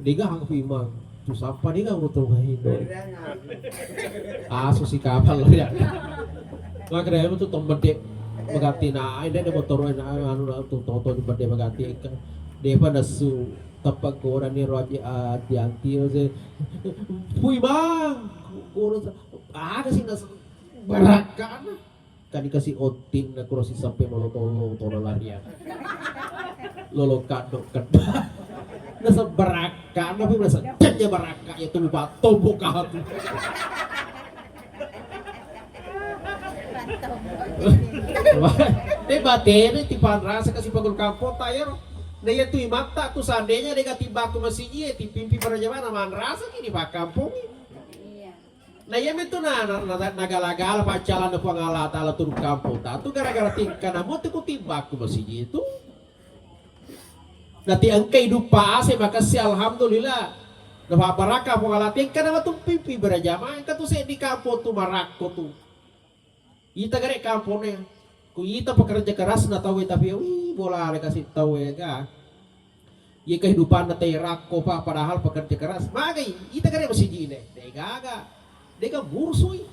diga hang pimang tu sapa diga utol hindo aso si kapal lah ya makanya itu tombedek magati na ay dahil motor na ano na toto di berde magati depa nasu tapak koran ni roji dianti se puy bang koran kasi nas barakan kan dikasih otin na kurosi sampai molotolo tono larian lolo kadok kadok nasa barakan tapi nasa janya baraka itu lupa tombok kahatu Debatene ti panrasa kasi pagul kampo tayo na yan tu'y mata tu seandainya dia tiba ko masinya ti pimpi parajaman naman rasa kini pa kampung na yan ito nagalagala pa jalan na pangalata ala turun kampo ta tu gara-gara tingka na mo ko tiba ko masinya itu na ti ang kaidupa ase makasi alhamdulillah na paparaka pangalating ka na matong pimpi parajaman ka tu sa di kampo tu marako tu ita gare kampo na kung ita pekerja keras na tahu tapi bola kasih tahu ya ga ya kehidupan na tayo rako pa padahal pekerja keras magay ita gare masih jine gaga dega mursoy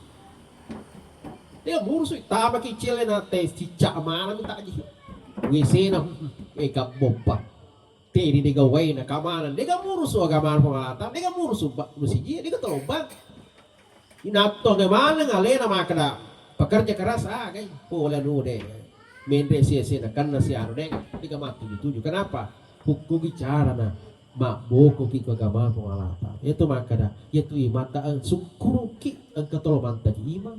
tama kicil na tayo cicak mana minta aja WC na kabompa tedi dega way na kamanan dega murso agaman pangalatan dega murso masih jine dega tolobang inato gamana ngalena makada pekerja keras guys boleh dulu deh mende sia-sia karena si anu deh tiga mati dituju kenapa hukum bicara nah mak boko ki agama pengalatan itu maka dah itu mata sukuruki angka toloman tadi imam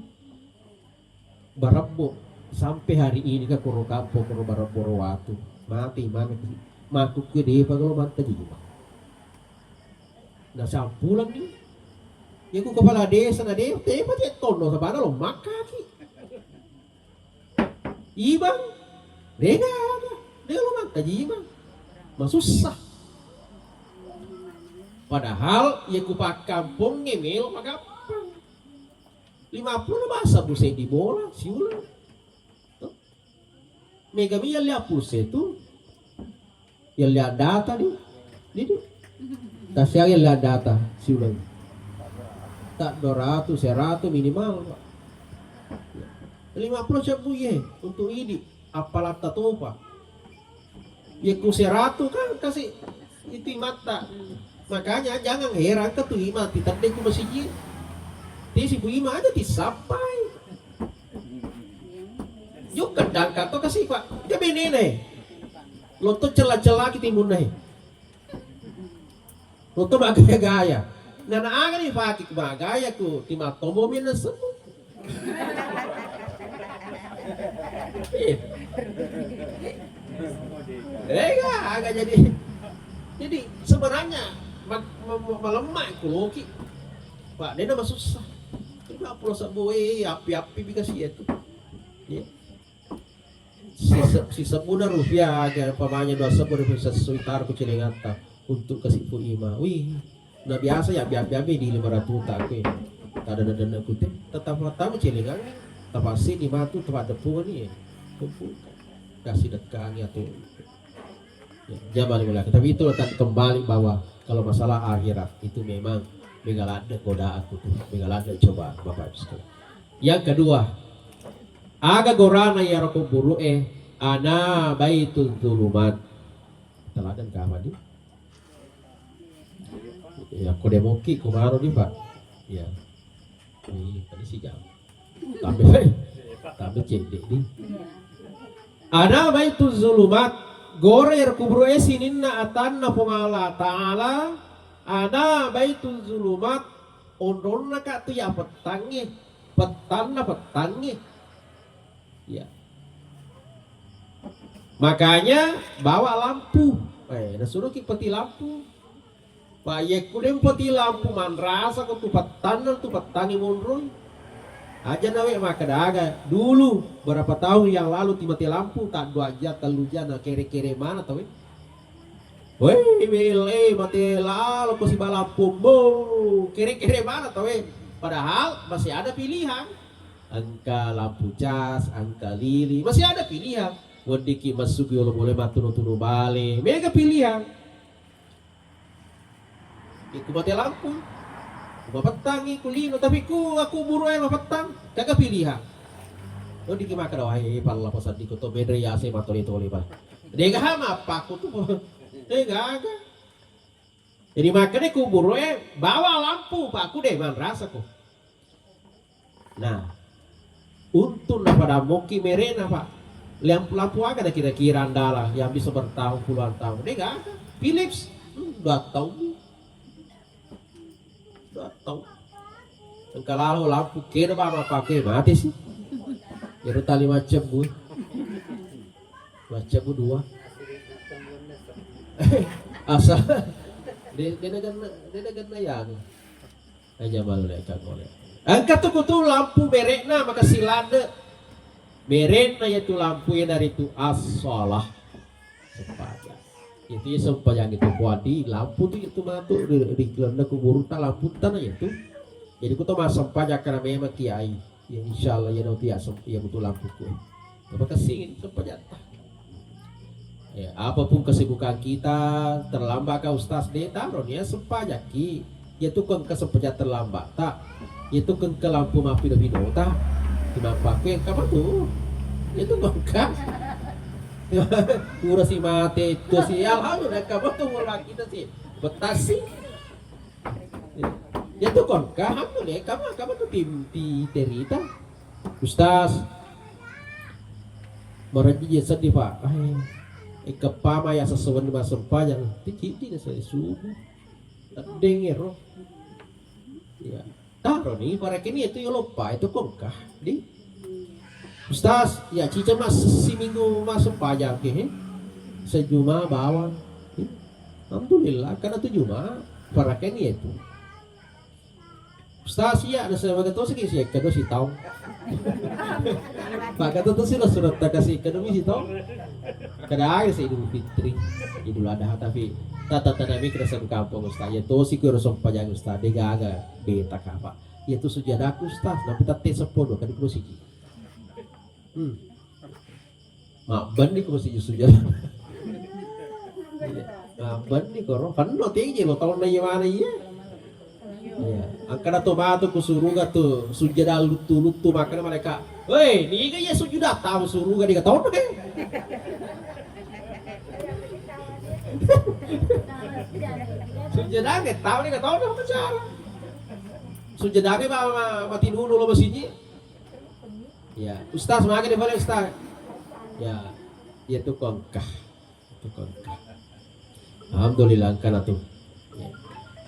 barabbo sampai hari ini ka kuro kampo kuro barabbo watu mati mana maku ke dia pagoloman tadi imam nah sampulan ni ya ku kepala desa na deh tepa dia tono sa bana lo makaki ibang dega lo mangkaji ibang masusah padahal ya ku pak kampung ngemil magapang 50 na basa busay di bola siulan mega mi lihat pulse tu lihat data di tasya lihat data siulan tak 200 100 minimal 50 siapa ye untuk ini apalah tatopa ya ku 100 kan kasih itu mata makanya jangan heran ke tuh mati tadi ku masih ye ti si Bu Ima aja disapai. Yuk kendang kato kasih Pak. Dia benene. Lo tuh celah-celah kita munai. Lo tuh gaya-gaya. Nah, aga nih Pak kita gaya ku tima tomo mina semua. Agak jadi sebenarnya melemah ekologi Pak dia nama susah kenapa pulau saboi api-api dikasih itu ya. Si sebulan rupiah aja pamanya 2 sebulan bisa sesuitar ku cilengata untuk kasih Bu Ima nah biasa ya api-api di 500 tak aku tak ada dana kutip tetap tahu cilengan tapasi di matu tempat depu nih ya kasih dekat tuh ya, jangan mulai. Tapi itu akan kembali bahwa kalau masalah akhirat itu memang mengalada godaan tuh, mengalada coba Bapak Ibu sekalian. Yang kedua, aga gorana ya rakuburu ana baitul zulumat. Teladan ka apa di? Ya kode moki kumaro di Pak. Ya. Ini tadi si jam. Tapi cedek di. Ana baitul zulumat gore kubro sininna atanna pungala ta'ala ana baitul zulumat ondonna ka tu ya petangi ya makanya bawa lampu suruh ki peti lampu payek kudem peti lampu man rasa ko tu petangi monroy aja nawe maka daga dulu berapa tahun yang lalu mati lampu tak 2 jam telujana kere-kere mana tahu weh mati lalu ko si lampu kere-kere mana tahu padahal masih ada pilihan angka lampu cas angka lili masih ada pilihan wondiki masuk yo boleh matunu bale mega pilihan iku mati lampu mapetangi kulino tapi aku buru aja mapetang kagak pilihan lo dikima kada wahai pala pasal di koto bedre ya se matoli Pak dega hama apa aku tuh dega jadi makanya ku buru bawa lampu Pak aku deh man rasa kok nah untuk pada moki merena Pak lampu agak ada kira-kira andala yang bisa bertahun puluhan tahun dega Philips 2 tahun atau kalau lampu kira apa pakai mati sih jadi tali macam bu 2 asal dia dengan yang aja malu ya kan boleh angkat tuh lampu berekna maka silade berekna yaitu lampu yang dari itu as-shalah sepadan itu ya sembahyang itu kuadi lampu itu matu di kelanda kubur lampu tanah itu jadi kita masam pajak karena memang kiai ya insyaallah ya nanti ya betul lampu ku apa kesingin sempajak ya apapun kesibukan kita terlambat ka ustaz de taron ya sempajak ki ya itu kan kesempajak terlambat tak itu kan ke lampu mapi lebih tak kenapa ku yang kamu tuh itu kan Pura si mate itu si alhamdulillah kamu tuh lagi itu sih betasi ya tuh kon kamu deh kamu tuh di derita Ustaz meraji sedih Pak kepama ya sesuatu dengan sempanya tinggi saya subuh dengar ya taruh nih para kini itu ya lupa itu kongkah di Ustaz, ya cica mas seminggu masuk pajak ke sejumlah bawang. Alhamdulillah karena itu cuma para kini itu. Ustaz ya ada saya begitu sih sih kedua si tahu. Pak kata tuh sih lah surat tak kasih kedua si tahu. Kada aja sih Idul Fitri, Idul Adha tapi tata nabi kerasa di kampung Ustaz. Ya tuh sih kurang pajak Ustaz, dia gaga beta apa. Ya tuh sujadaku Ustaz, tapi tak sepodo kan kursi. Maban nih kalau si sujud. Maban nih kalau kan lo tinggi lo tahun nanya mana ya? Ya, angkana tomato kusuruga tuh sujud lutu makanya mereka, weh, nih kayaknya sujud tahu suruga dia tahun deh. Sujud aja tahu nih tahun apa cara? Sujadake mati dulu lo masih. Ya, Ustaz makin boleh Ustaz. Ya, itu kongkah. Alhamdulillah kan itu. Ya.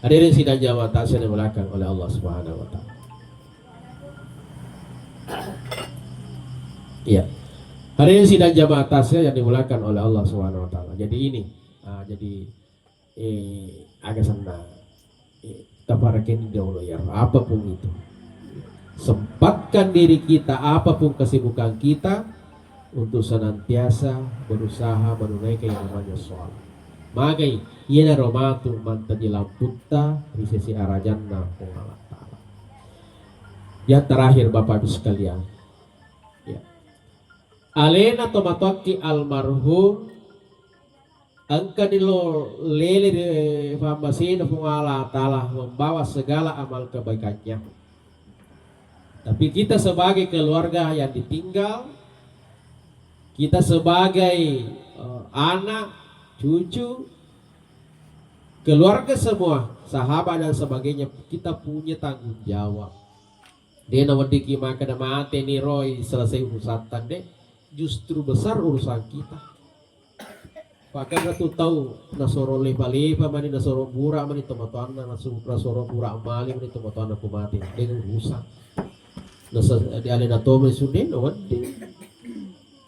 Hadirin sidang jamaah yang dimuliakan oleh Allah Subhanahu wa taala. Iya. Hadirin sidang jamaah yang dimuliakan oleh Allah Subhanahu wa taala. Jadi ini, agak senang. Tabarakin dahulu ya, apapun itu. Sempatkan diri kita, apapun kesibukan kita, untuk senantiasa berusaha menunaikan yang namanya sholat. Magai yana romatu mantadilamputta risesi arajanna Allah Ta'ala. Yang terakhir Bapak Ibu sekalian, ya. Alena tomataki almarhum angka dilo lele de famasiina Allah Ta'ala membawa segala amal kebaikannya. Tapi kita sebagai keluarga yang ditinggal, kita sebagai anak, cucu, keluarga semua, sahabat dan sebagainya, kita punya tanggung jawab. Dia nawadiki maka mati nih Roy selesai urusan deh, justru besar urusan kita. Pakai tu tahu nasoro lepa mani nasoro bura mani tomatoan nasoro bura mali mani tomatoan aku mati dengan urusan. Di alena tome sudin wadi.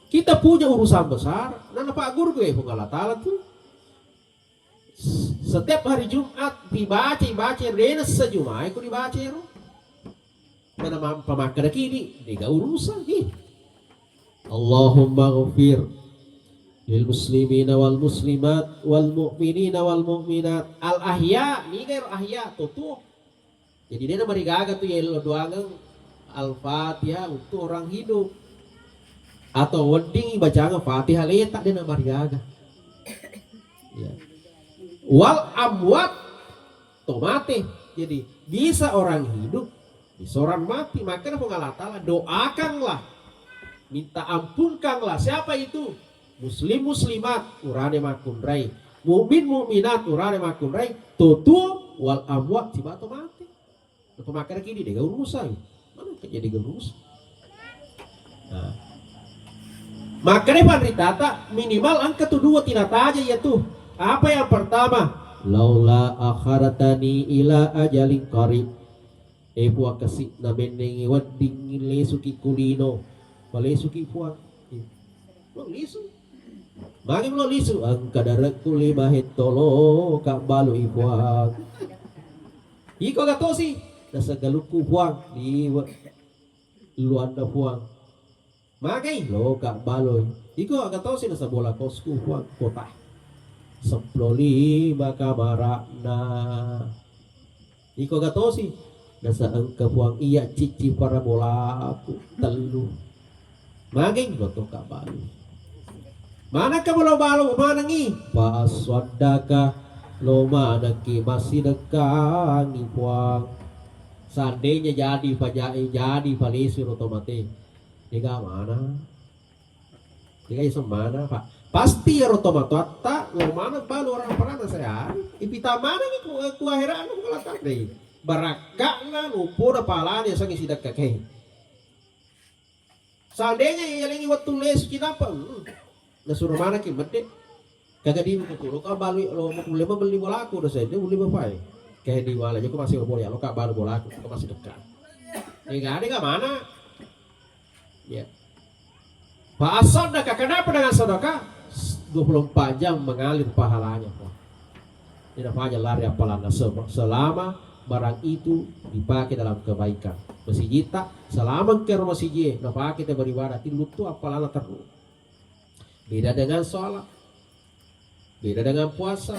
Kita punya urusan besar. Nana Pak Guru gue pengalatala tuh. Setiap hari Jumat dibaca renas sejumai aku dibaca ro. Mana pamakar kini dega urusan nih. Allahumma ghafir lil muslimina wal muslimat wal mu'minina wal mu'minat al ahya ni gair ahya tuh. Jadi dia nama digaga tuh ya lo doangan al-fatihah untuk orang hidup atau wedding baca Fatihah letak dia nama digaga. Ya. Wal amwat tomate. Jadi bisa orang hidup, bisa orang mati, maka Allah Ta'ala doakanlah, minta ampunkanlah. Siapa itu? Muslim muslimat urane makunrai, mukmin mukminat urane makunrai, tutu wal amwat tiba to mati. Pemakar kini dia urusan. Mana jadi gerus? Nah. Makanya pandritata minimal angka tuh dua tidak aja ya tuh. Apa yang pertama? Laula akharatani ila ajalin qarib. Puak kasih na benengi wading lesuki kulino. Palesuki puak. Lo lisu. Magi lo lisu angka darat kuli bahit tolo kak balu ipuak. Iko gatosi nasa galuku puak di luar da puak. Magai lo kak baloy. Iko gatosi nasa bola kosku puak kota. Seploli baka barakna. Iko gatosi nasa angka puak iya cici para bola aku telu. Magai lo to kak baloy. Mana ka bola balo mana ngi? Paswadaka lo mana ki masih dekangi puak. Seandainya jadi jadi palisi otomatis. Tiga mana? Tiga iso mana Pak? Pasti ya otomatis tak lo mana balu orang pernah saya. Ipita mana ni ku akhiran ku latar deh. Barakak lah lumpur pahala dia sangi sidak kakek. Seandainya yang lagi waktu les kita apa? Nasuruh mana ki mede? Kagak di ku ka balu lo mau beli bola aku udah saya dia beli apa? Kayak di wala juga masih boleh ya lo kak balu bola aku masih dekat. Enggak ada enggak mana? Ya. Pak sedekah kenapa dengan sedekah 24 jam mengalir pahalanya Pak. Tidak hanya lari apalana selama barang itu dipakai dalam kebaikan. Masjid tak selama ke rumah masjid napa kita beribadah itu tuh apalana terus. Beda dengan sholat, beda dengan puasa,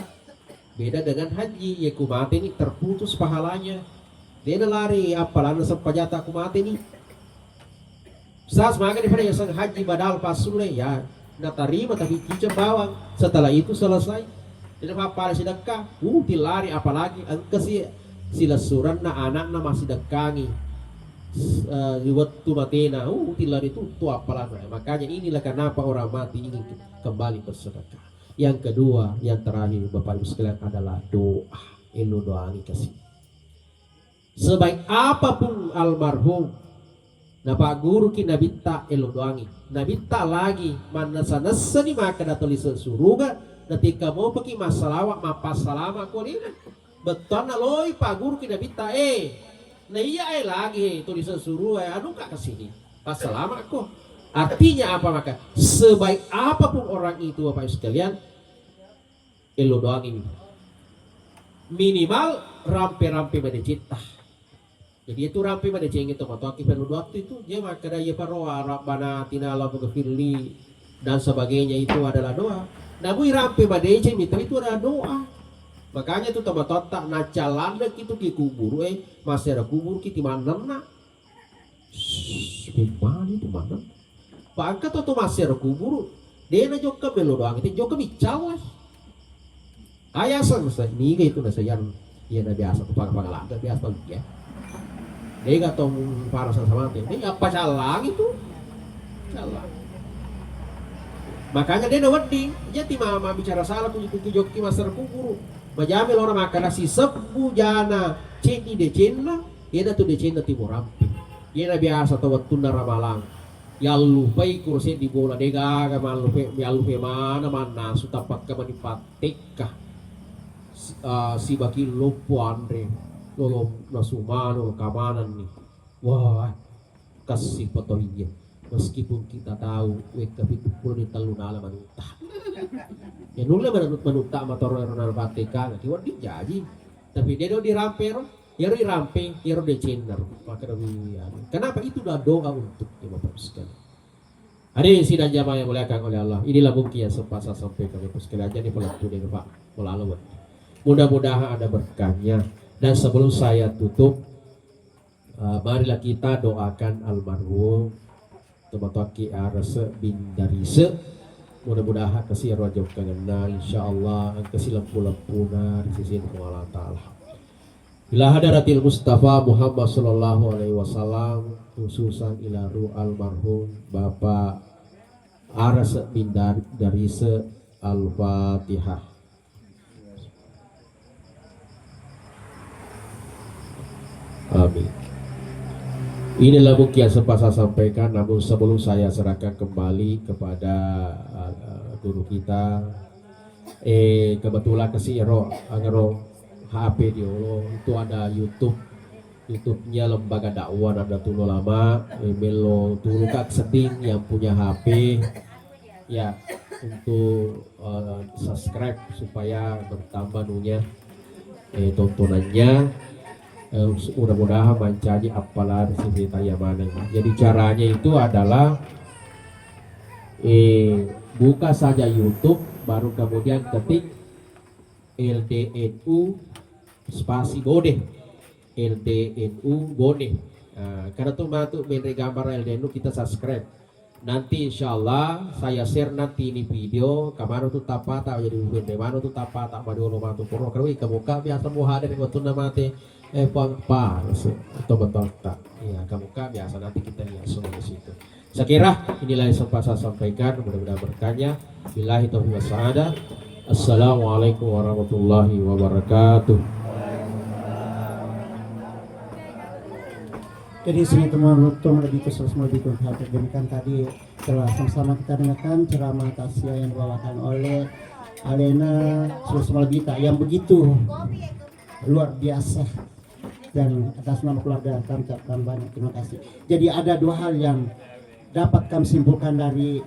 beda dengan haji. Ya kumati ini terputus pahalanya. Dia lari apalana sepajata kumati ini. Saat makan daripada yang sang haji badal pasule ya nak terima tapi cicip bawang. Setelah itu selesai tidak apa-apa sedekah dilari apalagi angka sila suran na anak na masih dekangi waktu matena dilari itu apalagi. Makanya inilah kenapa orang mati ingin kembali bersedekah. Yang kedua yang terakhir Bapak Ibu sekalian adalah doa. Elu doa ini kasih Sebaik apapun almarhum, na Pak Guru ki nabita elo doangi, nabita lagi mana sana seni maka datoli suruga, ketika mau pergi masalawak mapasalama ko ini, betul na loy Pak Guru ki nabita na iya lagi tulisan suruh anu kak kesini pas selama kok artinya apa maka sebaik apapun orang itu Bapak sekalian elo doang ini minimal rampe-rampe pada cita jadi itu rampe pada cengit itu atau akibat waktu itu dia maka daya paroa rabbana tinala bukafirli dan sebagainya itu adalah doa namun rampe pada cengit itu adalah doa. Makanya itu tambah totak nacalanda gitu di kubur masih ada kubur kita mana nak mana itu mana bangka tuh masih ada kubur dia na joka belo doang itu joka bicara ayasan saya ni itu na saya ya na biasa tuh pangalaga biasa ya dia gak tahu para sama dia apa salah itu salah makanya dia na wedding jadi mama bicara salah kunci joki masih ada kubur majamil orang makan nasi sepu jana cini de cina ya tu de cina timur rampi ya biasa tahu waktu ramalang ya lupa kursi di bola dega kama lupa ya lupa mana sutapak kama di patika si baki lupa andre lolo nasumano kamanan nih wah kasih potolinya meskipun kita tahu weka itu pun di talun alam manuta ya nula manuta motor Ronald Batika nanti wadi jadi tapi dia di ramper ya di rampe ya di cender maka kenapa itu dah doa untuk Bapak sekalian hari sidang jamaah yang muliakan oleh Allah inilah mungkin yang sempat saya sampaikan Bapak sekalian aja nih pelatu deh Pak melalui mudah-mudahan ada berkahnya dan sebelum saya tutup marilah kita doakan almarhum Temataki Arasa bin Darise mudah-mudahan kasih rajau kagana insyaallah ang kasih lampu-lampuna di sisi Allah Ta'ala ila hadaratil Mustafa Muhammad sallallahu alaihi wasallam khususan ila ruh almarhum Bapak Arasa bin Darise Al-Fatihah. Amin. Inilah mungkin yang sempat saya sampaikan, namun sebelum saya serahkan kembali kepada guru kita, kebetulan kasih angero HP dia itu ada YouTube-nya lembaga dakwah Nahdlatul Ulama, email lo dulu kak setting yang punya HP, ya untuk subscribe supaya bertambah nunya tontonannya. Mudah-mudahan mencari apalah sisi mana. Jadi caranya itu adalah buka saja YouTube baru kemudian ketik LDNU spasi Bode LDNU Bode karena tuh masuk beri gambar LDNU kita subscribe nanti insyaallah saya share nanti ini video kamar tuh tapa tak jadi video mana tuh tapa tak madu lo matu poro kerwi kemuka biasa mau hadir waktu nama teh panas atau betul tak ya kamu biasa nanti kita lihat semua di situ. Saya kira inilah yang sempat saya sampaikan mudah-mudahan berkahnya. Billahi taufiq wassalam. Assalamualaikum warahmatullahi wabarakatuh. Jadi sini teman teman lebih khusus lebih kurang demikian tadi telah sama-sama kita dengarkan ceramah tausiah yang dibawakan oleh Alena Susmalbita yang begitu luar biasa. Dan atas nama keluarga kami ucapkan banyak terima kasih. Jadi ada dua hal yang dapat kami simpulkan dari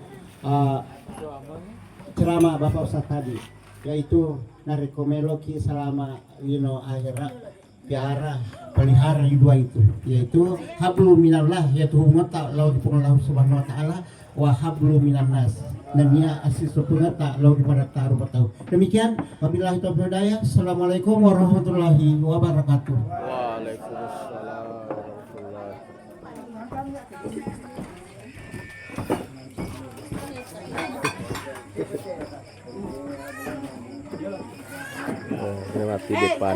ceramah Bapak Ustaz tadi, yaitu narikomeloki selama akhirat piara pelihara dua itu, yaitu hablu minallah yaitu hubungan laut Allah Subhanahu wa taala wa hablu minan nas. Nanya asis tak lalu pada taruh tahu. Demikian wabillahi taufiq wal hidayah. Assalamualaikum warahmatullahi wabarakatuh. Waalaikumsalam warahmatullahi. Ini mati depan.